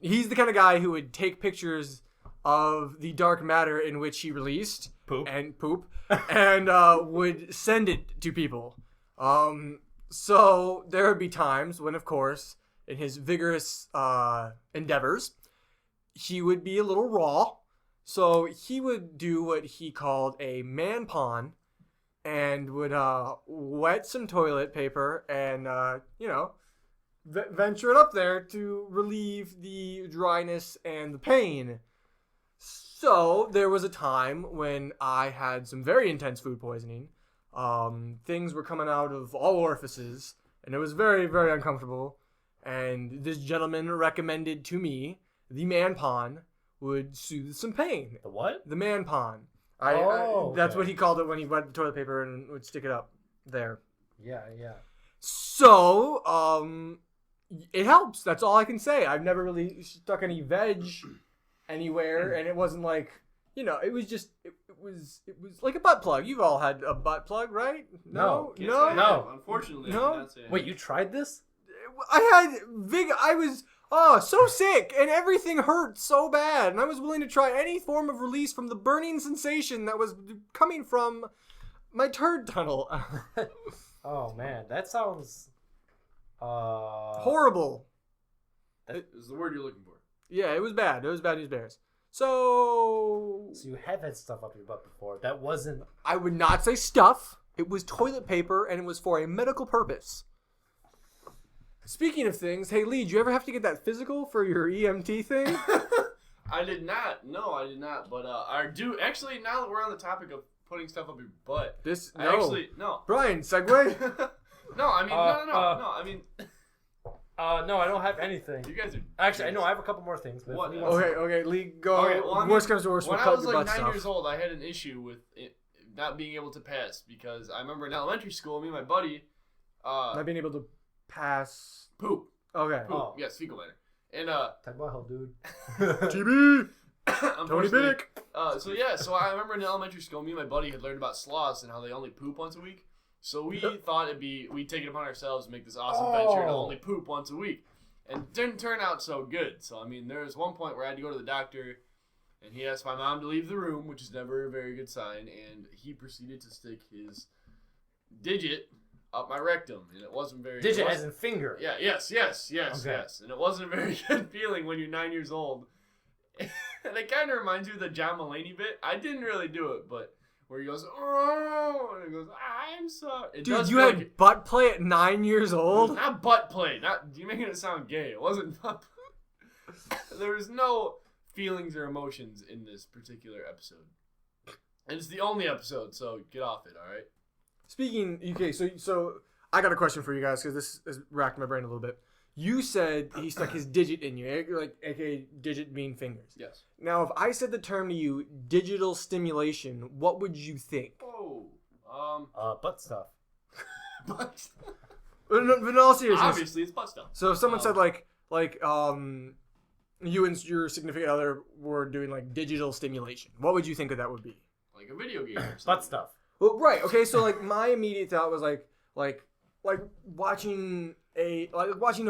He's the kind of guy who would take pictures of the dark matter in which he released Poop. and would send it to people. So there would be times when, of course, in his vigorous endeavors, he would be a little raw. So he would do what he called a man pond and would wet some toilet paper and, venture it up there to relieve the dryness and the pain. So there was a time when I had some very intense food poisoning. Things were coming out of all orifices, and it was very, very uncomfortable. And this gentleman recommended to me the man pond would soothe some pain. The what? The man pond. That's what he called it when he wet the toilet paper and would stick it up there. Yeah. So, it helps. That's all I can say. I've never really stuck any veg anywhere, and it wasn't like, it was just, it was like a butt plug. You've all had a butt plug, right? No. Can't say I No. have. Unfortunately, No? I cannot say I Wait, have. you tried this? I was so sick, and everything hurt so bad, and I was willing to try any form of release from the burning sensation that was coming from my turd tunnel. Oh man, that sounds Horrible. Is the word you're looking for. Yeah, it was bad. It was bad news bears. So you have had stuff up your butt before. That wasn't. I would not say stuff. It was toilet paper, and it was for a medical purpose. Speaking of things, hey Lee, did you ever have to get that physical for your EMT thing? I did not. No, I did not. But I do. Actually, now that we're on the topic of putting stuff up your butt, no. Brian, segue. No, I mean, no. I mean, No, I don't have anything. you guys are. Actually, I know I have a couple more things. But What? Okay, Lee, go. Okay, well, I mean, worst comes to worst, when we'll I cut was your like butt 9 stuff. years old, I had an issue with it not being able to pass because I remember in elementary school, me and my buddy, Not being able to pass. poop, Okay. Oh. yes, fecal matter, and Talk about hell, dude. TB. Tony unfortunately, Biddick. So I remember in elementary school, me and my buddy had learned about sloths and how they only poop once a week. So we thought we'd take it upon ourselves to make this awesome venture to only poop once a week. And it didn't turn out so good. So, I mean, there was one point where I had to go to the doctor, and he asked my mom to leave the room, which is never a very good sign, and he proceeded to stick his digit up my rectum, and it wasn't very... Digit as in finger. Yeah, yes. Okay. And it wasn't a very good feeling when you're 9 years old. And it kind of reminds you of the John Mulaney bit. I didn't really do it, but where he goes, oh, and he goes, I'm sorry. It Dude, does you feel had like butt play at 9 years old? not butt play. You're making it sound gay. It wasn't butt play. There was no feelings or emotions in this particular episode. And it's the only episode, so get off it, all right? Speaking, okay, so I got a question for you guys because this has racked my brain a little bit. You said he stuck his digit in you, like aka digit being fingers. Yes. Now, if I said the term to you, digital stimulation, what would you think? Oh, Butt stuff. but But in all seriousness, obviously it's butt stuff. so if someone said like you and your significant other were doing like digital stimulation, what would you think of that would be? Like a video game or something. Butt stuff. Well, right. Okay. So like my immediate thought was like watching a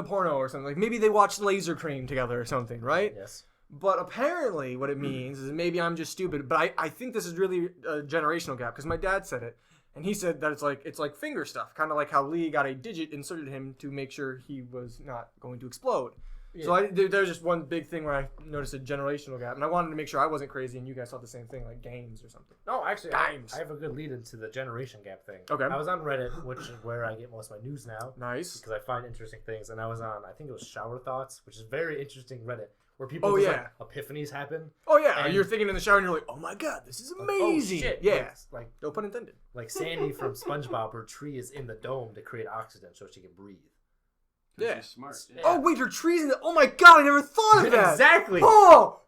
porno or something. Like maybe they watched Laser Cream together or something, right? Yes. But apparently, what it means is maybe I'm just stupid. But I think this is really a generational gap because my dad said it, and he said that it's like finger stuff, kind of like how Lee got a digit inserted in him to make sure he was not going to explode. Yeah. So there's just one big thing where I noticed a generational gap, and I wanted to make sure I wasn't crazy and you guys thought the same thing, like games or something. No, actually, Games. I have a good lead into the generation gap thing. Okay. I was on Reddit, which is where I get most of my news now. Nice. Because I find interesting things, and I was on, I think it was Shower Thoughts, which is very interesting Reddit, where people like epiphanies happen. Oh yeah, And you're thinking in the shower and you're like, oh my god, this is amazing. Oh shit! Yeah. Like No pun intended. Sandy from SpongeBob, her tree is in the dome to create oxygen so she can breathe. Yeah. She's smart. Yeah. Oh wait, there are trees in the. Oh my god, I never thought of that. Exactly. Oh,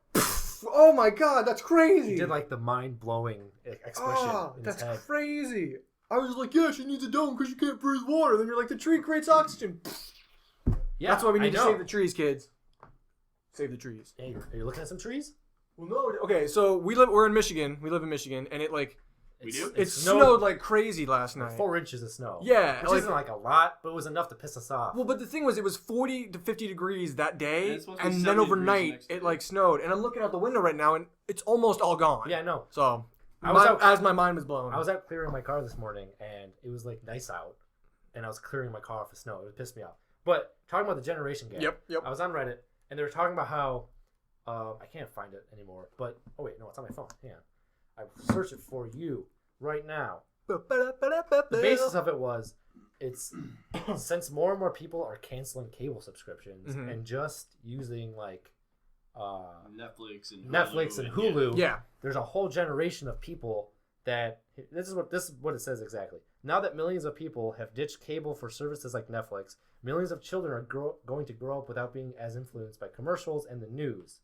oh my god, that's crazy. He did like the mind-blowing expression in his that's head. crazy. I was just like, yeah, she needs a dome because you can't breathe water. Then you're like, the tree creates oxygen. Yeah, That's why we need to I know. save the trees, kids. Save the trees. Hey, are you looking at some trees? Well, no. Okay, so we're in Michigan. We live in Michigan, and it like We do? it snowed like crazy last night. 4 inches of snow. Yeah, Which like- isn't like a lot, but it was enough to piss us off. Well, but the thing was, it was 40 to 50 degrees that And day, it's supposed to be and 70 then degrees the overnight next day. it like snowed. And I'm looking out the window right now, and it's almost all gone. Yeah, no. So, I was out- as my mind was blown. I was out clearing my car this morning, and it was like nice out, and I was clearing my car off the snow. It pissed me off. But talking about the generation gap. Yep. I was on Reddit, and they were talking about how I can't find it anymore. But oh wait, no, it's on my phone. Hang on, I searched it for you right now. The basis of it was, it's since more and more people are canceling cable subscriptions Mhm. and just using like Netflix and Hulu. Yeah. There's a whole generation of people that this is what it says exactly. Now that millions of people have ditched cable for services like Netflix, millions of children are going to grow up without being as influenced by commercials and the news.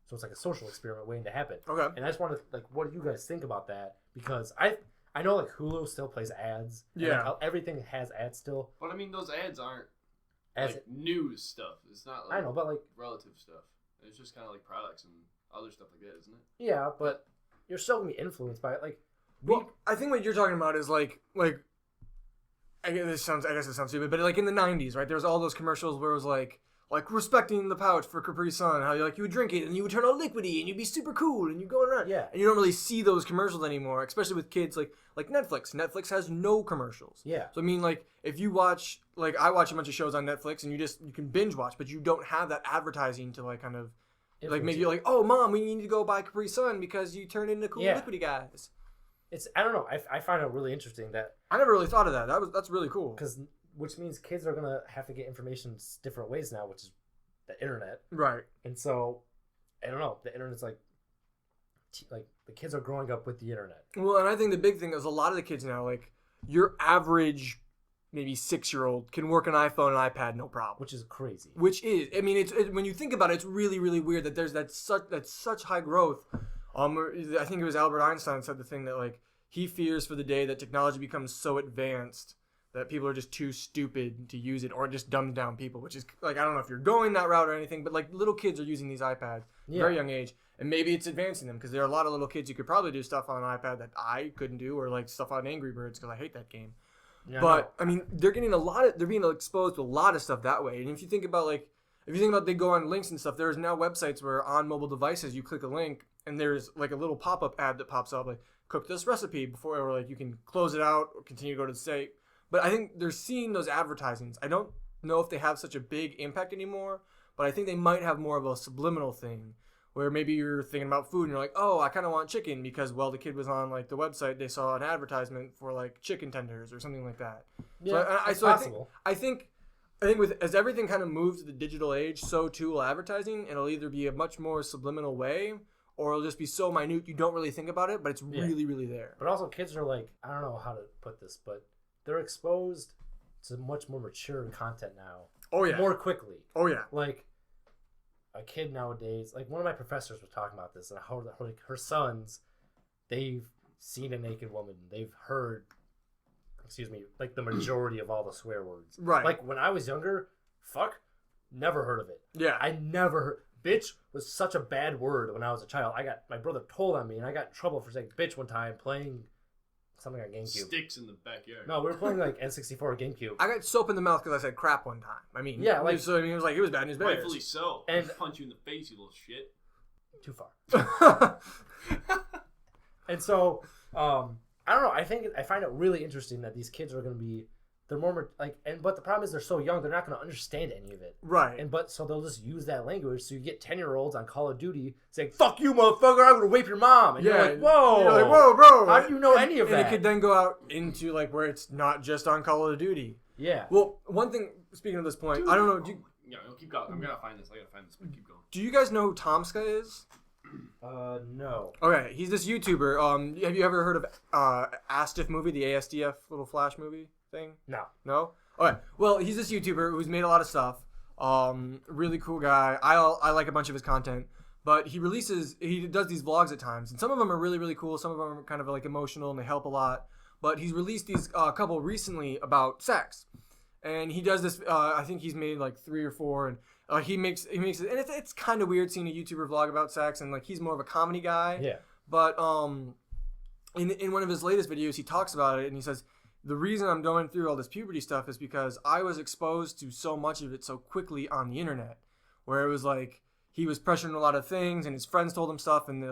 So it's like a social experiment waiting to happen. Okay. And I just want to like, what do you guys think about that? Because I know like Hulu still plays ads. And, Yeah. like, everything has ads still. But I mean, those ads aren't As like news stuff. It's not like I know, but like relative stuff. It's just kind of like products and other stuff like that, isn't it? yeah, but you're still gonna be influenced by it. Like Well, I think what you're talking about is like I guess it sounds stupid, but like in the 90s, right? There was all those commercials where it was like respecting the pouch for Capri Sun, how you would drink it and you would turn all liquidy and you'd be super cool and you'd go around. Yeah. And you don't really see those commercials anymore, especially with kids like Netflix. Netflix has no commercials. yeah. So I mean, like if you watch, like I watch a bunch of shows on Netflix and you can binge watch, but you don't have that advertising to like kind of like make you like, oh mom, we need to go buy Capri Sun because you turn into cool Yeah. liquidy guys. It's I don't know. I find it really interesting that I never really thought of that. That's really cool. because which means kids are gonna have to get information different ways now, which is the internet. Right. And so I don't know. The internet's like the kids are growing up with the internet. Well, and I think the big thing is a lot of the kids now, like your average maybe 6-year-old can work an iPhone and iPad no problem. Which is crazy. Which is, I mean, it's when you think about it, it's really, really weird that there's that's such high growth. I think it was Albert Einstein said the thing that like he fears for the day that technology becomes so advanced that people are just too stupid to use it, or just dumbed down people. Which is like, I don't know if you're going that route or anything, but like little kids are using these iPads at a very young age, and maybe it's advancing them because there are a lot of little kids who could probably do stuff on an iPad that I couldn't do, or like stuff on Angry Birds because I hate that game. Yeah, But I mean, they're being exposed to a lot of stuff that way. And if you think about they go on links and stuff, there's now websites where on mobile devices you click a link and there's like a little pop-up ad that pops up like cook this recipe before, or like you can close it out or continue to go to the site. But I think they're seeing those advertisements. I don't know if they have such a big impact anymore, but I think they might have more of a subliminal thing where maybe you're thinking about food and you're like, oh, I kind of want chicken because, well, the kid was on like the website, they saw an advertisement for like chicken tenders or something like that. Yeah, it's I possible. think with as everything kind of moves to the digital age, so too will advertising. It'll either be a much more subliminal way, or it'll just be so minute you don't really think about it, but it's really, really there. But also, kids are like, I don't know how to put this, but they're exposed to much more mature content now. Oh yeah. More quickly. Oh yeah. Like a kid nowadays, like one of my professors was talking about this, and how like her sons, they've seen a naked woman, they've heard, like the majority of all the swear words. Right. Like when I was younger, fuck, never heard of it. Yeah. I never heard. Bitch was such a bad word when I was a child. My brother told on me, and I got in trouble for saying bitch one time playing something on GameCube. Sticks in the backyard. No, we were playing like N64 or GameCube. I got soap in the mouth because I said crap one time. I mean, Yeah, like- so I mean, it was like it was bad news bears. Rightfully so. And- I'll punch you in the face, you little shit. Too far. And so, I don't know. I find it really interesting that these kids are going to be, they're more like, but the problem is they're so young, they're not going to understand any of it. Right. So they'll just use that language. So you get 10-year-olds on Call of Duty saying, "Fuck you, motherfucker! I'm going to rape your mom." And you're like, "Whoa, You're like, whoa, bro! How do you know any of and that?" it could then go out into like where it's not just on Call of Duty. Yeah. Well, one thing. Speaking of this point, I don't know. Yeah, keep going. I'm gonna find this. I gotta find this, but keep going. Do you guys know who Tomska is? No. Okay, he's this YouTuber. Have you ever heard of ASDF movie, the ASDF little Flash movie thing? No. No? Okay. Well, he's this YouTuber who's made a lot of stuff. Really cool guy. I like a bunch of his content. But he does these vlogs at times, and some of them are really, really cool. Some of them are kind of like emotional and they help a lot. But he's released these couple recently about sex, and he does this. I think he's made like 3 or 4, and he makes it, and it's kind of weird seeing a YouTuber vlog about sex, and like he's more of a comedy guy. Yeah. But in one of his latest videos, he talks about it, and he says the reason I'm going through all this puberty stuff is because I was exposed to so much of it so quickly on the internet, where it was like. He was pressuring a lot of things, and his friends told him stuff, and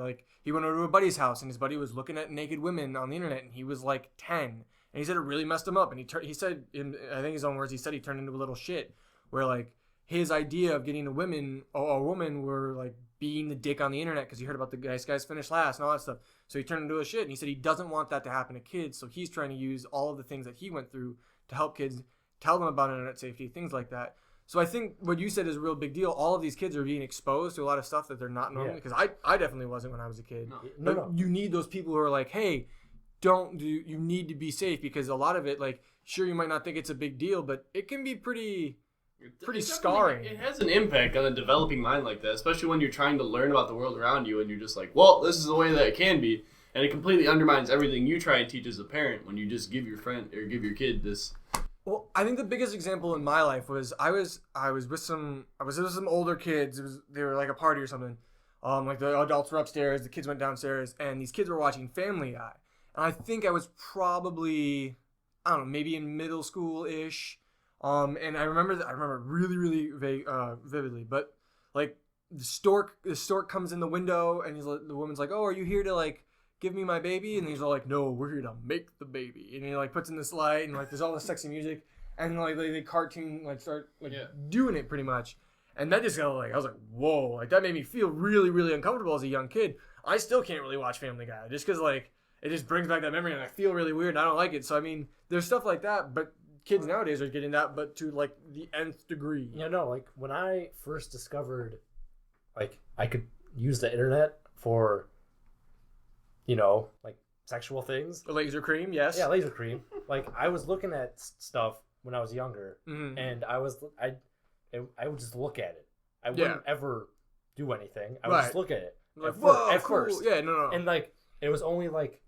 he went over to a buddy's house, and his buddy was looking at naked women on the internet, and he was like 10, and he said it really messed him up, and he said, in I think his own words, he said he turned into a little shit, where like his idea of getting a woman were like being the dick on the internet because he heard about the guys finished last and all that stuff, so he turned into a shit, and he said he doesn't want that to happen to kids, so he's trying to use all of the things that he went through to help kids, tell them about internet safety, things like that. So I think what you said is a real big deal. All of these kids are being exposed to a lot of stuff that they're not normally. Because I definitely wasn't when I was a kid. No. You need those people who are like, hey, you need to be safe, because a lot of it, like, sure, you might not think it's a big deal, but it can be pretty scarring. It has an impact on a developing mind like that, especially when you're trying to learn about the world around you and you're just like, well, this is the way that it can be. And it completely undermines everything you try and teach as a parent when you just give your friend or give your kid this. Well, I think the biggest example in my life was I was with some older kids. They were like a party or something. Like the adults were upstairs, the kids went downstairs, and these kids were watching Family Guy. And I think I was probably, I don't know, maybe in middle school ish. And I remember really, really vividly. But like the stork comes in the window, and the woman's like, "Oh, are you here to like give me my baby?" And he's all like, "No, we're here to make the baby." And he like puts in this light, and like there's all this sexy music, and like the cartoon like start like doing it pretty much. And that just got like, I was like, whoa, like that made me feel really, really uncomfortable as a young kid. I still can't really watch Family Guy just because like it just brings back that memory, and I feel really weird, and I don't like it. So I mean, there's stuff like that, but kids nowadays are getting that, but to like the nth degree. You know, like when I first discovered like I could use the internet for, you know, like sexual things. The laser cream, yes. Yeah, laser cream. Like I was looking at stuff when I was younger, and I would just look at it. I wouldn't ever do anything. I would just look at it. Like, at cool. first. Yeah, no. And like it was only like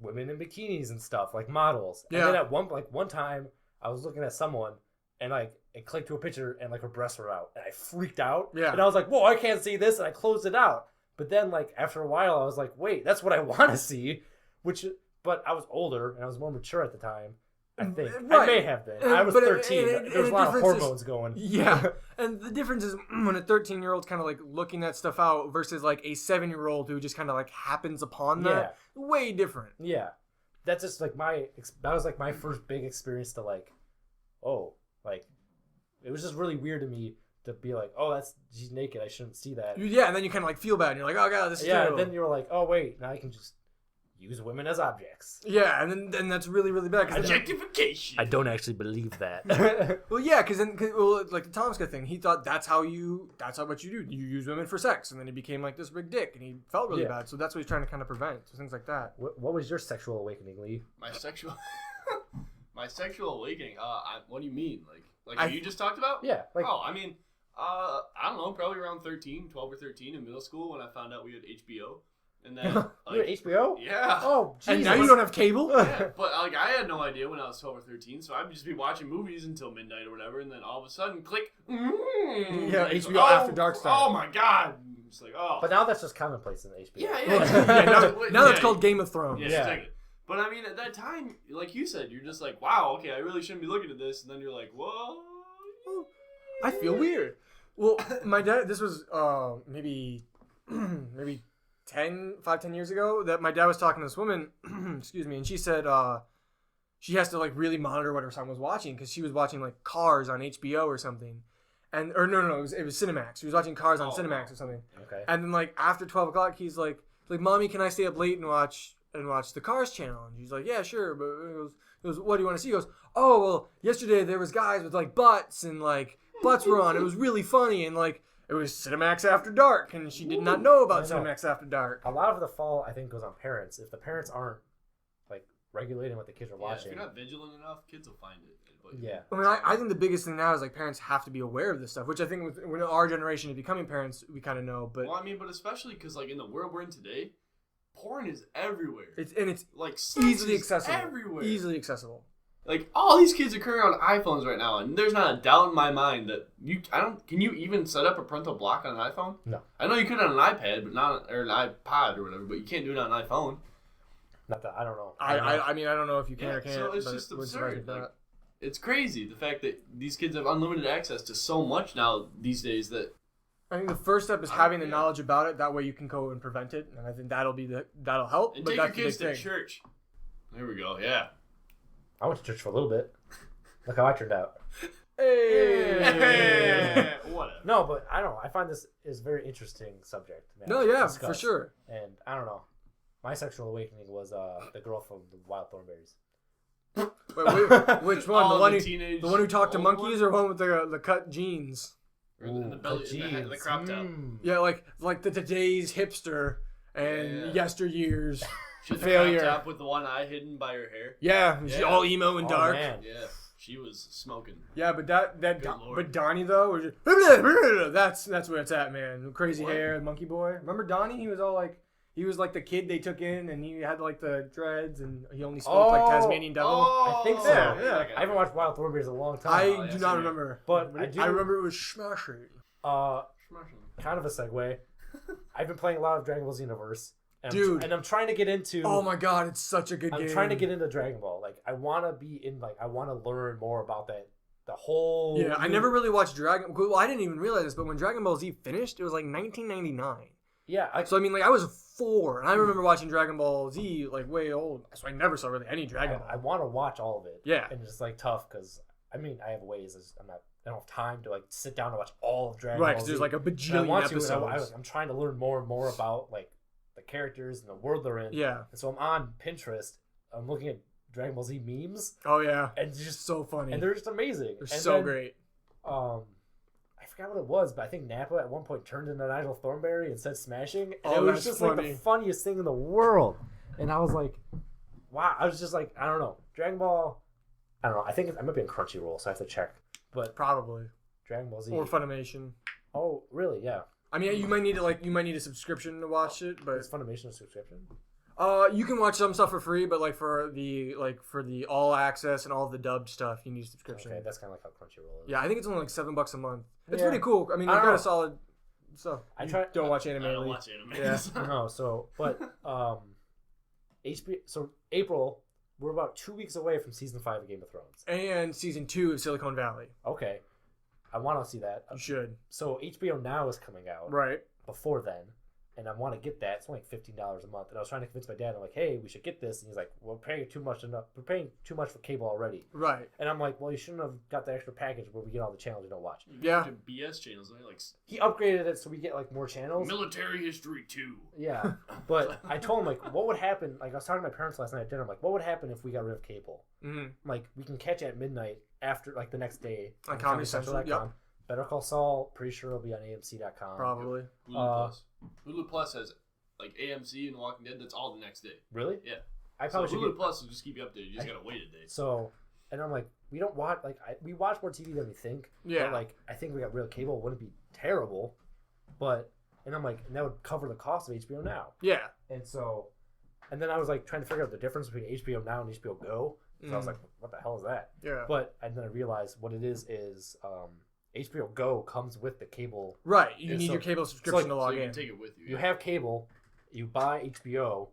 women in bikinis and stuff, like models. Yeah. And then at one time I was looking at someone, and like it clicked to a picture, and like her breasts were out, and I freaked out. Yeah. And I was like, whoa, I can't see this, and I closed it out. But then like after a while I was like, wait, that's what I want to see. But I was older and I was more mature at the time. I think I may have been. I was 13. There was a lot of hormones going. Yeah, and the difference is when a 13-year-old's kind of like looking that stuff out versus like a 7-year-old who just kind of like happens upon that. Way different. Yeah, that's just like that was like my first big experience to like, oh, like it was just really weird to me to be like, oh, she's naked, I shouldn't see that. Yeah, and then you kind of like feel bad, and you're like, oh god, this is terrible. And then you're like, oh wait, now I can just use women as objects. Yeah, and then that's really, really bad. Objectification. I don't actually believe that. Well, yeah, because like the Tomska thing, he thought that's what you do. You use women for sex, and then he became like this big dick, and he felt really bad. So that's what he's trying to kind of prevent. So things like that. What was your sexual awakening, Lee? My sexual awakening. What do you mean? Like you just talked about? Yeah. Like, I mean, I don't know, probably around 12 or 13 in middle school when I found out we had HBO. And then, you had HBO? Yeah. Oh, Jesus. And now you don't have cable? Yeah, but like I had no idea when I was 12 or 13, so I'd just be watching movies until midnight or whatever, and then all of a sudden, click. Yeah, HBO After Dark stuff. Oh my god. It's like, oh. But now that's just commonplace in HBO. Yeah. Now that's called Game of Thrones. Yeah, exactly. But I mean, at that time, like you said, you're just like, wow, okay, I really shouldn't be looking at this, and then you're like, whoa. I feel weird. Well, my dad, this was maybe 10 years ago, that my dad was talking to this woman, excuse me, and she said she has to like really monitor what her son was watching because she was watching like Cars on HBO or something, no, it was Cinemax. She was watching Cars on Cinemax or something. Okay. And then like after 12 o'clock, he's like, "Mommy, can I stay up late and watch the Cars channel?" And she's like, "Yeah, sure." But it was, "What do you want to see?" He goes, "Oh, well, yesterday there was guys with like butts and like butts were on. It was really funny." And like it was Cinemax After Dark, and she did not know about I know. Cinemax After Dark. A lot of the fall, I think, goes on parents. If the parents aren't like regulating what the kids are watching, If you're not vigilant enough, kids will find it. But yeah. I mean, I think the biggest thing now is like parents have to be aware of this stuff, which I think when our generation is becoming parents, we kind of know. But well, I mean, but especially because like in the world we're in today, porn is everywhere. it's like easily sex is accessible. everywhere. Easily accessible. Like all these kids are currently on iPhones right now, and there's not a doubt in my mind that Can you even set up a parental block on an iPhone? No. I know you could on an iPad, but not or an iPod or whatever. But you can't do it on an iPhone. Not that I don't know. I mean, I don't know if you can or can't. So it's but just it wouldn't surprise me absurd. if Like, not. it's crazy the fact that these kids have unlimited access to so much now these days that I think the first step is having the knowledge about it. That way you can go and prevent it, and I think that'll help. and but take your that's the kids big to thing. church. There we go. Yeah. I went to church for a little bit. Look how I turned out. Hey. Whatever. No, but I don't know. I find this is a very interesting subject. Man, No, to yeah, discuss. for sure. And I don't know. My sexual awakening was the girl from the Wild Thornberries. Wait, which one? Oh, the one the who teenage the one who talked to old monkeys, one? or one with the cut jeans? Or the belly, the crop top. Yeah, like the today's hipster and Yeah. yesteryears. She had the Failure. crop top with the one eye hidden by her hair. Yeah, she's Yeah. all emo and Oh, dark. man. Yeah, she was smoking. Yeah, but Good Lord. but Donnie though, was just, that's where it's at, man. Crazy What? hair, monkey boy. Remember Donnie? He was all like. He was like the kid they took in, and he had like the dreads, and he only spoke like Tasmanian devil. I think so. Yeah. I haven't watched Wild Thornberries in a long time. I yeah, do same not here. remember, But I do- I remember it was smashing. Kind of a segue. I've been playing a lot of Dragon Ball Xenoverse. And Dude. and I'm trying to get into. Oh my god, it's such a good I'm game. trying to get into Dragon Ball. Like I want to be in. Like I want to learn more about that. The whole. Yeah, I never really watched Dragon. Well, I didn't even realize this, but when Dragon Ball Z finished, it was like 1999. Yeah. So I mean, like I was 4, and I remember watching Dragon Ball Z like way old. So I never saw really any Dragon Ball. I want to watch all of it. Yeah. And it's like tough because I mean I have ways. I don't have time to like sit down and watch all of Dragon Right, Ball because Z. there's like a And I bajillion want to. episodes. I'm trying to learn more and more about like the characters and the world they're in. Yeah. And so I'm on Pinterest. I'm looking at Dragon Ball Z memes, Oh yeah. and it's just So funny. and they're just amazing. They're And so then, great. I forgot what it was, but I think Nappa at one point turned into Nigel Thornberry and said smashing, and Oh, it was that's just funny. like the funniest thing in the world. And I was like, wow. I was just like, I don't know, Dragon Ball. I don't know. I think I might be on Crunchyroll, so I have to check. But Probably. Dragon Ball Z. Or Funimation. Oh, really? Yeah. I mean, you might need a subscription to watch it, but Is Funimation a subscription? you can watch some stuff for free, but like for the all access and all the dubbed stuff, you need a subscription. Okay, that's kind of like how Crunchyroll is. Yeah, I think it's only like $7 a month. It's Yeah. pretty cool. I mean, I they've don't got know. a solid stuff. I You try- don't watch I anime. don't Lee. watch anime. Yeah. No, so but HBO. So April, we're about 2 weeks away from season 5 of Game of Thrones. And season 2 of Silicon Valley. Okay, I want to see that. You should. So HBO Now is coming out Right. before then, and I want to get that. It's only like $15 a month, and I was trying to convince my dad. I'm like, hey, we should get this, and he's like, we're paying too much for cable already. Right. And I'm like, well, you shouldn't have got the extra package where we get all the channels you don't watch. Yeah. BS channels, like He upgraded it so we get like more channels. Military History 2. Yeah, but I told him like, what would happen? Like I was talking to my parents last night at dinner. I'm like, what would happen if we got rid of cable? Mm-hmm. Like we can catch it at midnight after like the next day On Comedy Central, ComedyCentral.com. Better Call Saul, pretty sure it'll be on AMC.com. Probably. Hulu Plus. Hulu Plus has like AMC and Walking Dead. That's all the next day. Really? Yeah. I So probably should Hulu get, Plus will just keep you updated. You just gotta wait a day. so. And I'm like, we don't watch we watch more TV than we think. Yeah. But like I think we got real cable. It wouldn't be terrible, but and I'm like, and that would cover the cost of HBO Now. Yeah. And so, and then I was like trying to figure out the difference between HBO Now and HBO Go. So I was like, what the hell is that? Yeah. But and then I realized what it is HBO Go comes with the cable. Right. You Yeah, need so- your cable subscription to So log you in. can take it with you. You yeah. have cable, you buy HBO,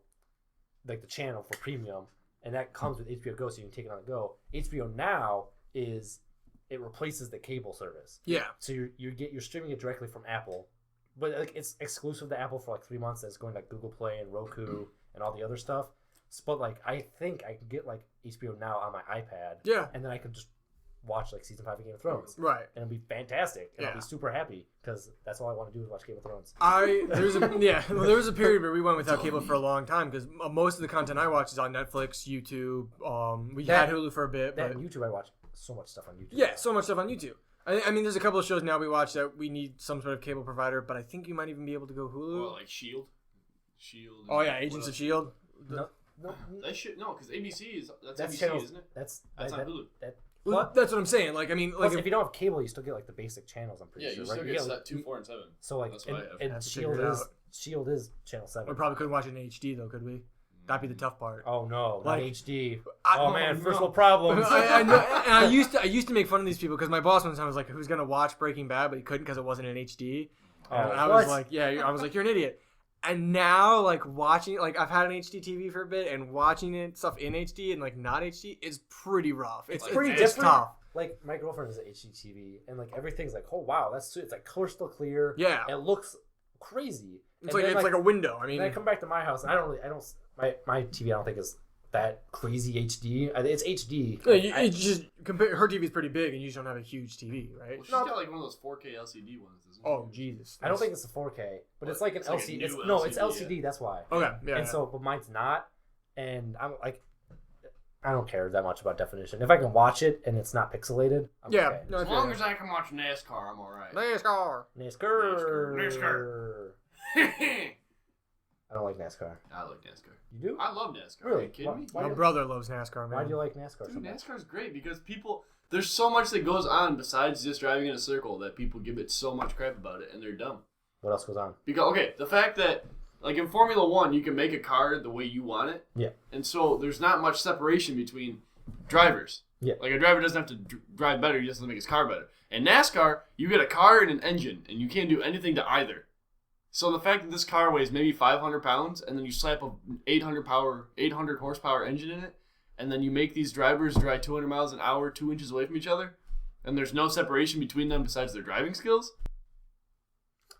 like the channel for premium, and that comes with HBO Go, so you can take it on the go. HBO Now it replaces the cable service. Yeah. So you're streaming it directly from Apple, but like it's exclusive to Apple for like 3 months. That's going to like Google Play and Roku and all the other stuff. But like I think I can get like HBO Now on my iPad, Yeah. and then I can just watch like season 5 of Game of Thrones, Right. and it'll be fantastic, and I'll Yeah. be super happy because that's all I want to do is watch Game of Thrones. There was a period where we went without cable for a long time because most of the content I watch is on Netflix, YouTube. We had Hulu for a bit, That but and YouTube, I watch so much stuff on YouTube. yeah, so much stuff on YouTube. I mean, there's a couple of shows now we watch that we need some sort of cable provider, but I think you might even be able to go Hulu. Well, like Shield. Oh yeah, Agents of Shield. No. That should no, because ABC is that's ABC, channels, isn't it? That's on that, Hulu. What? That's what I'm saying. Like, I mean, like If you don't have cable, you still get like the basic channels. I'm pretty Yeah, sure, you still right? get like, 2, 4, and 7. So like, That's what I have. and Have to Shield figure it is out. Shield is channel 7. we probably couldn't watch it in HD though, could we? That'd be the tough part. Oh no, Like, not HD. I- Oh man, no. first world problems. I know, and I used to make fun of these people because my boss one time was like, "Who's gonna watch Breaking Bad?" But he couldn't because it wasn't in HD. And I was like, "Yeah," I was like, "You're an idiot." And now, like watching, like I've had an HD TV for a bit, and watching it stuff in HD and like not HD is pretty rough. It's pretty it's different. tough. Like my girlfriend has an HD TV, and like everything's like, oh wow, that's sweet. It's like crystal clear. Yeah, It looks crazy. it's And like then, a window. I When mean, I come back to my house, my TV I don't think is that crazy HD. It's HD. yeah, it's just compare. Her TV is pretty big, and you just don't have a huge TV, right? Well, she's got like one of those 4K LCD ones, doesn't she? Oh Jesus! I don't think it's a 4K, but it's like an It's like a LCD. new It's LCD, LCD. That's why. Okay, yeah. And so, but mine's not, and I'm like, I don't care that much about definition. If I can watch it and it's not pixelated, I'm Yeah, okay. no, As long as I can watch NASCAR, I'm alright. NASCAR. NASCAR. I don't like NASCAR. I like NASCAR. You do? I love NASCAR. Really? Are you kidding me? Why My do- brother loves NASCAR, man. Why do you like NASCAR so Dude, much? NASCAR's great because people. There's so much that goes on besides just driving in a circle that people give it so much crap about it, and they're dumb. What else goes on? Because okay, the fact that like in Formula One, you can make a car the way you want it. Yeah. And so there's not much separation between drivers. Yeah. Like a driver doesn't have to drive better; he just has to make his car better. In NASCAR, you get a car and an engine, and you can't do anything to either. So the fact that this car weighs maybe 500 pounds, and then you slap a 800 horsepower engine in it, and then you make these drivers drive 200 miles an hour 2 inches away from each other, and there's no separation between them besides their driving skills.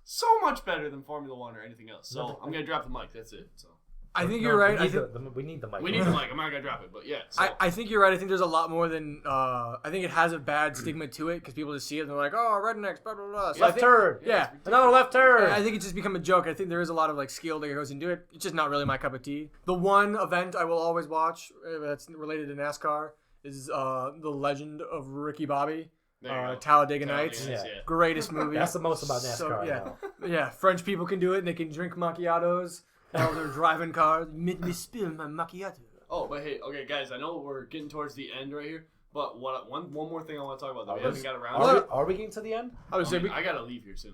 So much better than Formula One or anything else. So I'm gonna drop the mic. That's it. So I think No, you're right. We I need, think we need the mic. we need the mic. I'm not gonna drop it, but yeah. So. I think you're right. I think there's a lot more than I think it has a bad stigma to it because people just see it and they're like, oh, rednecks, blah blah blah. So I Left think, turn. Yeah, Another left turn. I think it's just become a joke. I think there is a lot of like skill that goes into it. It's just not really my cup of tea. The one event I will always watch that's related to NASCAR is the Legend of Ricky Bobby, There you go. Talladega Nights. Yeah. Greatest movie. That's the most about NASCAR. So, I yeah. know. Yeah, French people can do it. And they can drink macchiatos while they're driving cars. Make me spill my macchiato. Oh, but hey, okay, guys. I know we're getting towards the end right here, but one more thing I want to talk about that we haven't got around to. Are we getting to the end? I would say I gotta leave here soon,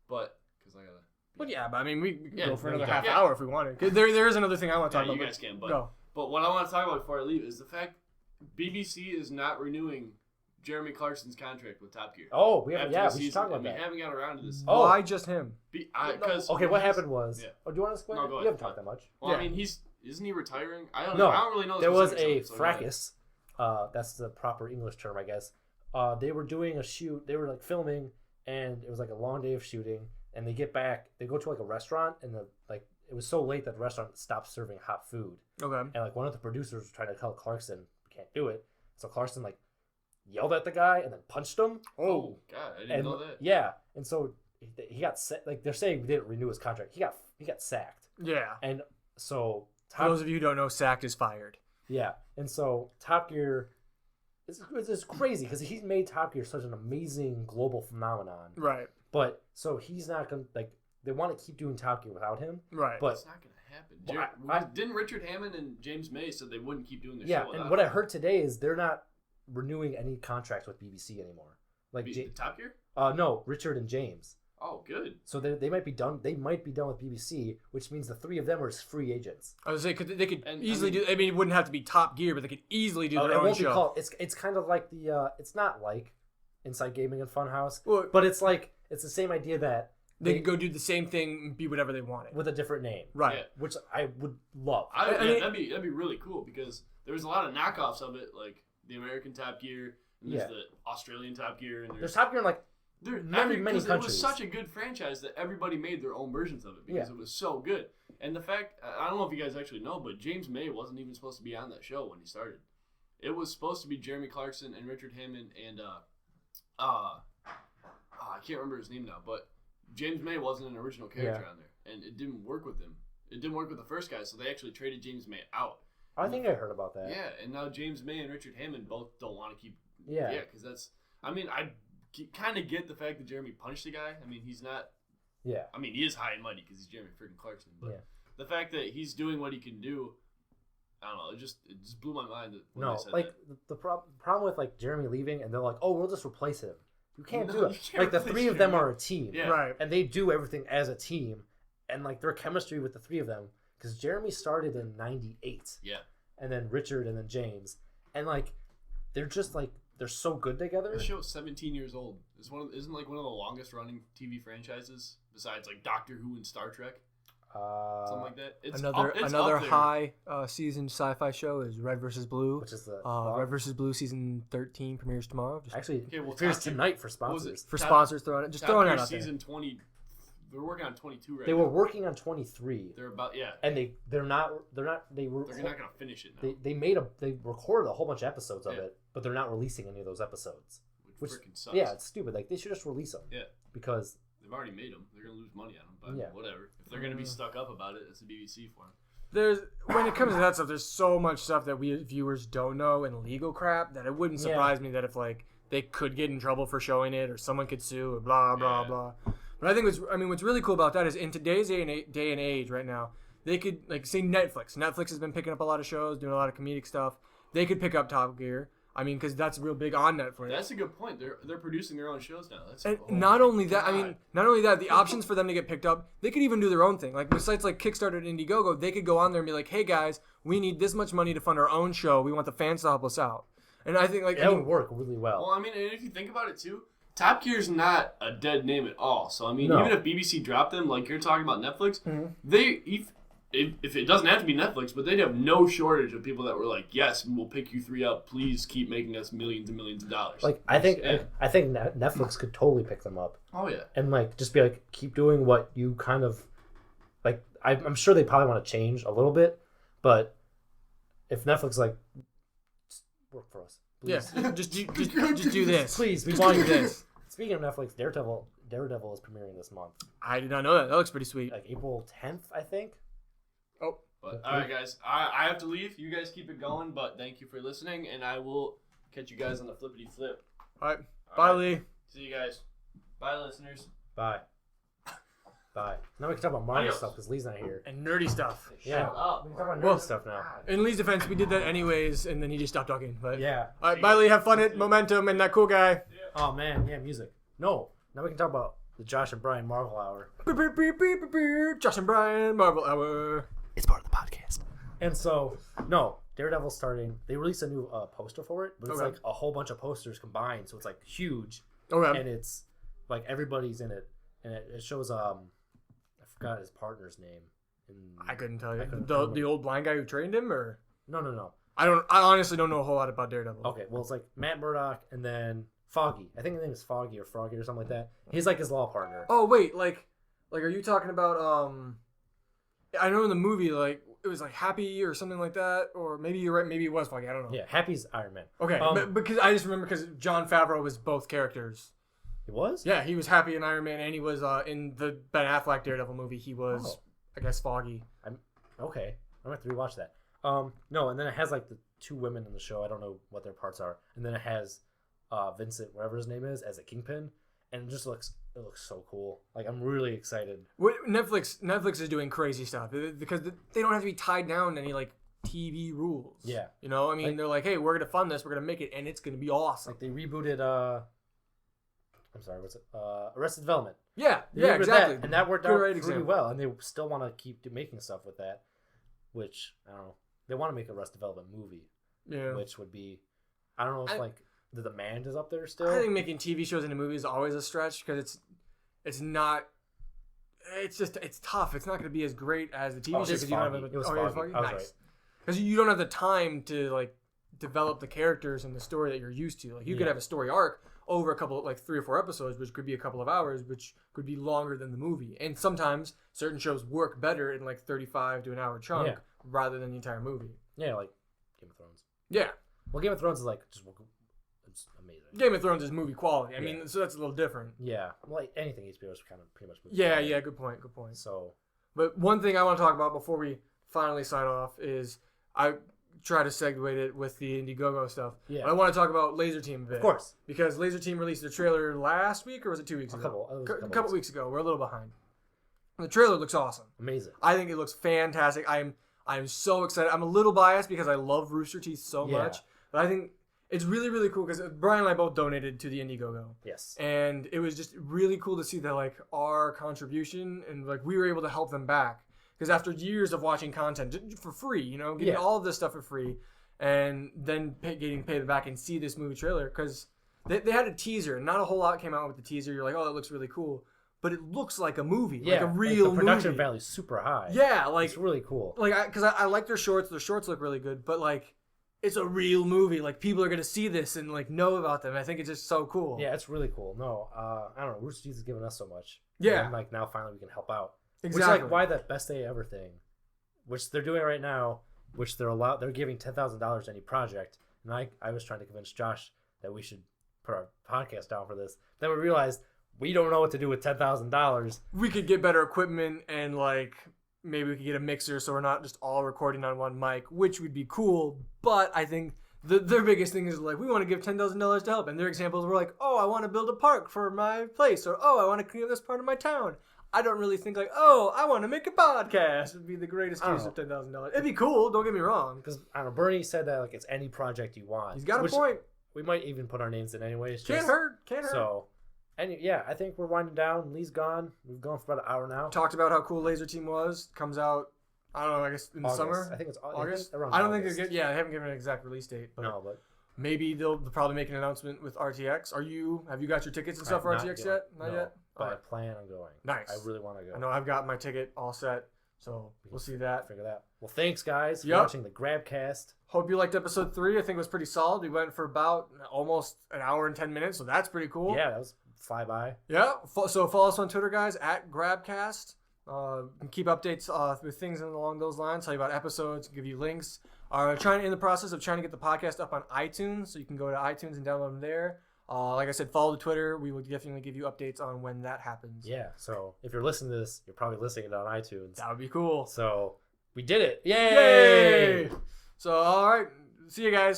but because I gotta. But yeah, but I mean, we can Yeah, go for yeah, another yeah. half Yeah. hour if we wanted. 'Cause there is another thing I want to Yeah, talk you about. guys can, but Go. what I want to talk about before I leave is the fact BBC is not renewing Jeremy Clarkson's contract with Top Gear. Oh, we haven't. after Yeah, the we should season, talk about and we that. haven't got around to this. Oh. Why just him? Because Okay, what happened was. Yeah. Oh, do you want to explain? No, it? go You ahead. haven't talked that much. Well, Yeah. I mean, isn't he retiring? I don't No, know. I don't really know. the There was a specifics of it, so go ahead. fracas. That's the proper English term, I guess. They were doing a shoot. They were like filming, and it was like a long day of shooting. And they get back. They go to like a restaurant, and it was so late that the restaurant stopped serving hot food. Okay. And like one of the producers was trying to tell Clarkson, "We can't do it." So Clarkson like yelled at the guy and then punched him. Oh God, I didn't And know that. yeah, and so he got like they're saying we didn't renew his contract. He got sacked, Yeah. and so For those of you who don't know, Sacked is fired. yeah, and so Top Gear is crazy because he's made Top Gear such an amazing global phenomenon. Right. But so he's not gonna like they want to keep doing Top Gear without him. Right. But It's not gonna happen. Well, Didn't Richard Hammond and James May said they wouldn't keep doing the yeah, show? and without what I him? heard today is they're not renewing any contracts with BBC anymore. Like Top Gear? no, Richard and James. Oh, good. So they might be done. They might be done with BBC, which means the three of them are free agents. I was saying they could And, easily I mean- do. I mean, it wouldn't have to be Top Gear, but they could easily do It their own won't be show. called. It's kind of like the. It's not like Inside Gaming and Funhouse, Well, but it's like it's the same idea that they could go do the same thing, and be whatever they wanted. with a different name, Right. Yeah. which I would love. I mean- That'd be really cool because there was a lot of knockoffs of it, like the American Top Gear, and there's Yeah. the Australian Top Gear, and There's Top Gear in like many 'cause it countries. was such a good franchise that everybody made their own versions of it because Yeah. it was so good. And the fact, I don't know if you guys actually know, but James May wasn't even supposed to be on that show when he started. It was supposed to be Jeremy Clarkson and Richard Hammond and I can't remember his name now, but James May wasn't an original character on there, and it didn't work with him. It didn't work with the first guy, so they actually traded James May out. I think I heard about that. Yeah, and now James May and Richard Hammond both don't want to keep. Yeah. Yeah, because that's. I mean, I kind of get the fact that Jeremy punched the guy. I mean, he's not. Yeah. I mean, he is high and mighty because he's Jeremy freaking Clarkson. But the fact that he's doing what he can do, I don't know. It just blew my mind. When they said like that. the problem with like Jeremy leaving, and they're like, oh, we'll just replace him. You can't do it. You can't Like the replace three of them Jeremy. are a team, Yeah. Right. and they do everything as a team, and like their chemistry with the three of them. Because Jeremy started in '98. Yeah. And then Richard, and then James, and like they're just like they're so good together. The show's 17 years old. Isn't like one of the longest running TV franchises besides like Doctor Who and Star Trek, something like that. It's Another up there. high season sci-fi show is Red vs. Blue. Which is the Red vs. Blue season 13 premieres tomorrow. Just actually Okay, well, appears Top Gear- tonight for what was it? sponsors. for Top- sponsors throwing it, just Top throwing Gear it out there. season 20. They're working on 22 right They now. were working on 23, They're about and they're not they were They're not gonna finish it now. they recorded a whole bunch of episodes of Yeah. it, but they're not releasing any of those episodes. which which- freaking sucks. Yeah, it's stupid. Like they should just release them. Yeah. Because They've already made them. They're gonna lose money on them, but Yeah. whatever. If they're gonna be stuck up about it, it's the BBC for them. There's when it comes to that stuff, there's so much stuff that we viewers don't know and legal crap that it wouldn't surprise me that if like they could get in trouble for showing it or someone could sue or blah blah Yeah. blah. But I think what's really cool about that is in today's day and age right now, they could like say Netflix. Netflix has been picking up a lot of shows, doing a lot of comedic stuff. They could pick up Top Gear. I mean, because that's real big on Netflix. That's a good point. They're producing their own shows now. That's And oh not my only that, God. the options for them to get picked up, they could even do their own thing. Like with sites like Kickstarter and Indiegogo, they could go on there and be like, "Hey guys, we need this much money to fund our own show. We want the fans to help us out." And I think that would work really well. Well, I mean, and if you think about it too, Top Gear's not a dead name at all. So I mean, No. even if BBC dropped them, like you're talking about Netflix, Mhm. they if it doesn't have to be Netflix, but they'd have no shortage of people that were like, "Yes, we'll pick you three up. Please keep making us millions and millions of dollars." Like I think Yeah. Netflix could totally pick them up oh yeah, and like just be like keep doing what you kind of like. I'm sure they probably want to change a little bit, but if Netflix like just work for us, please. yeah, just do this. Please, we Just want do you this. Speaking of Netflix, Daredevil is premiering this month, I did not know that. That looks pretty sweet. like April 10th, I think. Oh, but all right, guys, I have to leave. You guys keep it going, but thank you for listening, and I will catch you guys on the flippity flip. all right. All Bye, right. Lee. See you guys. Bye, listeners. Bye. Bye. Now we can talk about Mario Adios. stuff because Lee's not here. And nerdy stuff. Yeah. Shut up. We can talk about nerd Well- stuff now. In Lee's defense, we did that anyways, and then he just stopped talking. But Yeah. all right, bye, Lee. Have fun at Momentum and that cool guy. Oh man, yeah, music. No. Now we can talk about the Josh and Brian Marvel Hour. Beep, beep, beep, beep, beep, beep. Josh and Brian Marvel Hour. It's part of the podcast. And so, no, Daredevil's starting. They released a new poster for it, but it's Okay. like a whole bunch of posters combined, so it's like huge, Okay. and it's like everybody's in it, and it shows I forgot his partner's name. I couldn't tell you. I couldn't The remember. old blind guy who trained him, or No. I honestly don't know a whole lot about Daredevil. Okay, well it's like Matt Murdock and then Foggy. I think his name is Foggy or Froggy or something like that. He's like his law partner. Oh wait, like are you talking about I know in the movie like it was like Happy or something like that, or maybe you're right, maybe it was Foggy. I don't know. Yeah, Happy's Iron Man. Okay, but because I just remember because Jon Favreau was both characters. He was? Yeah, he was Happy in Iron Man, and he was in the Ben Affleck Daredevil movie. He was, Oh. I guess, Foggy. Okay, I'm gonna have to rewatch that. No, and then it has like the two women in the show. I don't know what their parts are, and then it has Vincent, whatever his name is, as a Kingpin, and it looks so cool. Like I'm really excited. Netflix is doing crazy stuff because they don't have to be tied down to any like TV rules. Yeah. You know, I mean, Like- they're like, hey, we're gonna fund this, we're gonna make it, and it's gonna be awesome. Like they rebooted. I'm sorry, what's it? Arrested Development. Yeah, They yeah, rebooted exactly. that, and that worked Good out right pretty example. well. And they still want to keep making stuff with that, which I don't know. They want to make a Arrested Development movie, Yeah. which would be, I don't know if I- like the demand is up there still. I think making TV shows into movies is always a stretch because it's not. It's just it's tough. It's not going to be as great as the TV show It's because you don't have Foggy. a, It was yeah, Foggy. I was nice. Because you don't have the time to like develop the characters and the story that you're used to. Like you could Yeah. have a story arc over a couple like 3 or 4 episodes, which could be a couple of hours, which could be longer than the movie. And sometimes certain shows work better in like 35 to an hour chunk Yeah. rather than the entire movie. Yeah, like Game of Thrones. Yeah, Well, Game of Thrones is like it's amazing. Game of Thrones is movie quality. I Yeah. mean, so that's a little different. Yeah, well, like anything HBO is kind of pretty much. movie Yeah, quality. yeah, good point, good point. So But one thing I want to talk about before we finally sign off is try to segue it with the Indiegogo stuff. Yeah. But I want to talk about Laser Team a bit. Of course. Because Laser Team released a trailer last week, or was it 2 weeks A ago? couple Weeks ago. We're a little behind. The trailer looks awesome. Amazing. I think it looks fantastic. I'm so excited. I'm a little biased because I love Rooster Teeth so much. But I think it's really, really cool because Brian and I both donated to the Indiegogo. Yes. And it was just really cool to see that, like, our contribution and, like, we were able to help them back. Because after years of watching content for free, you know, getting all of this stuff for free, and then getting paid back and see this movie trailer, because they had a teaser, and not a whole lot came out with the teaser. You're like, oh, that looks really cool. But it looks like a movie, like a real the production movie. value is super high. Yeah, like it's really cool. Like, because I like their shorts. Their shorts look really good, but like, it's a real movie. Like, people are gonna see this and like know about them. I think it's just so cool. Yeah, it's really cool. No, I don't know. Rooster Teeth has given us so much. Yeah. And like now finally we can help out. Exactly. Which is like why that best day ever thing, which they're doing right now, which they're giving $10,000 to any project, and I was trying to convince Josh that we should put our podcast down for this. Then we realized we don't know what to do with $10,000. We could get better equipment and like maybe we could get a mixer so we're not just all recording on one mic, which would be cool. But I think their biggest thing is like, we want to give $10,000 to help. And their examples were like, oh, I want to build a park for my place, or oh, I want to clean up this part of my town. I don't really think like, oh, I want to make a podcast would be the greatest use of $10,000. It'd be cool, don't get me wrong. Because I don't know, Bernie said that like it's any project you want. He's got a point. We might even put our names in anyways. Can't hurt. So, I think we're winding down. Lee's gone. We've gone for about an hour now. Talked about how cool Laser Team was. Comes out, I don't know, I guess in the summer. I think it's August. Around I don't August. think they haven't given an exact release date. But no, but maybe they'll probably make an announcement with RTX. Have you got your tickets and stuff for RTX yet? Not yet. But I plan on going. Nice. I really want to go. I know I've got my ticket all set, so we'll see that. Figure that. Well, thanks guys for watching the GRaBcast. Hope you liked episode 3. I think it was pretty solid. We went for about almost an hour and 10 minutes, so that's pretty cool. Yeah, that was fly by. Yeah. So follow us on Twitter, guys, at GRaBcast. Keep updates with things along those lines. Tell you about episodes, give you links. In the process of trying to get the podcast up on iTunes, so you can go to iTunes and download them there. Like I said, follow the Twitter. We will definitely give you updates on when that happens. Yeah, so if you're listening to this, you're probably listening to it on iTunes. That would be cool. So we did it. Yay! Yay! So, all right. See you guys.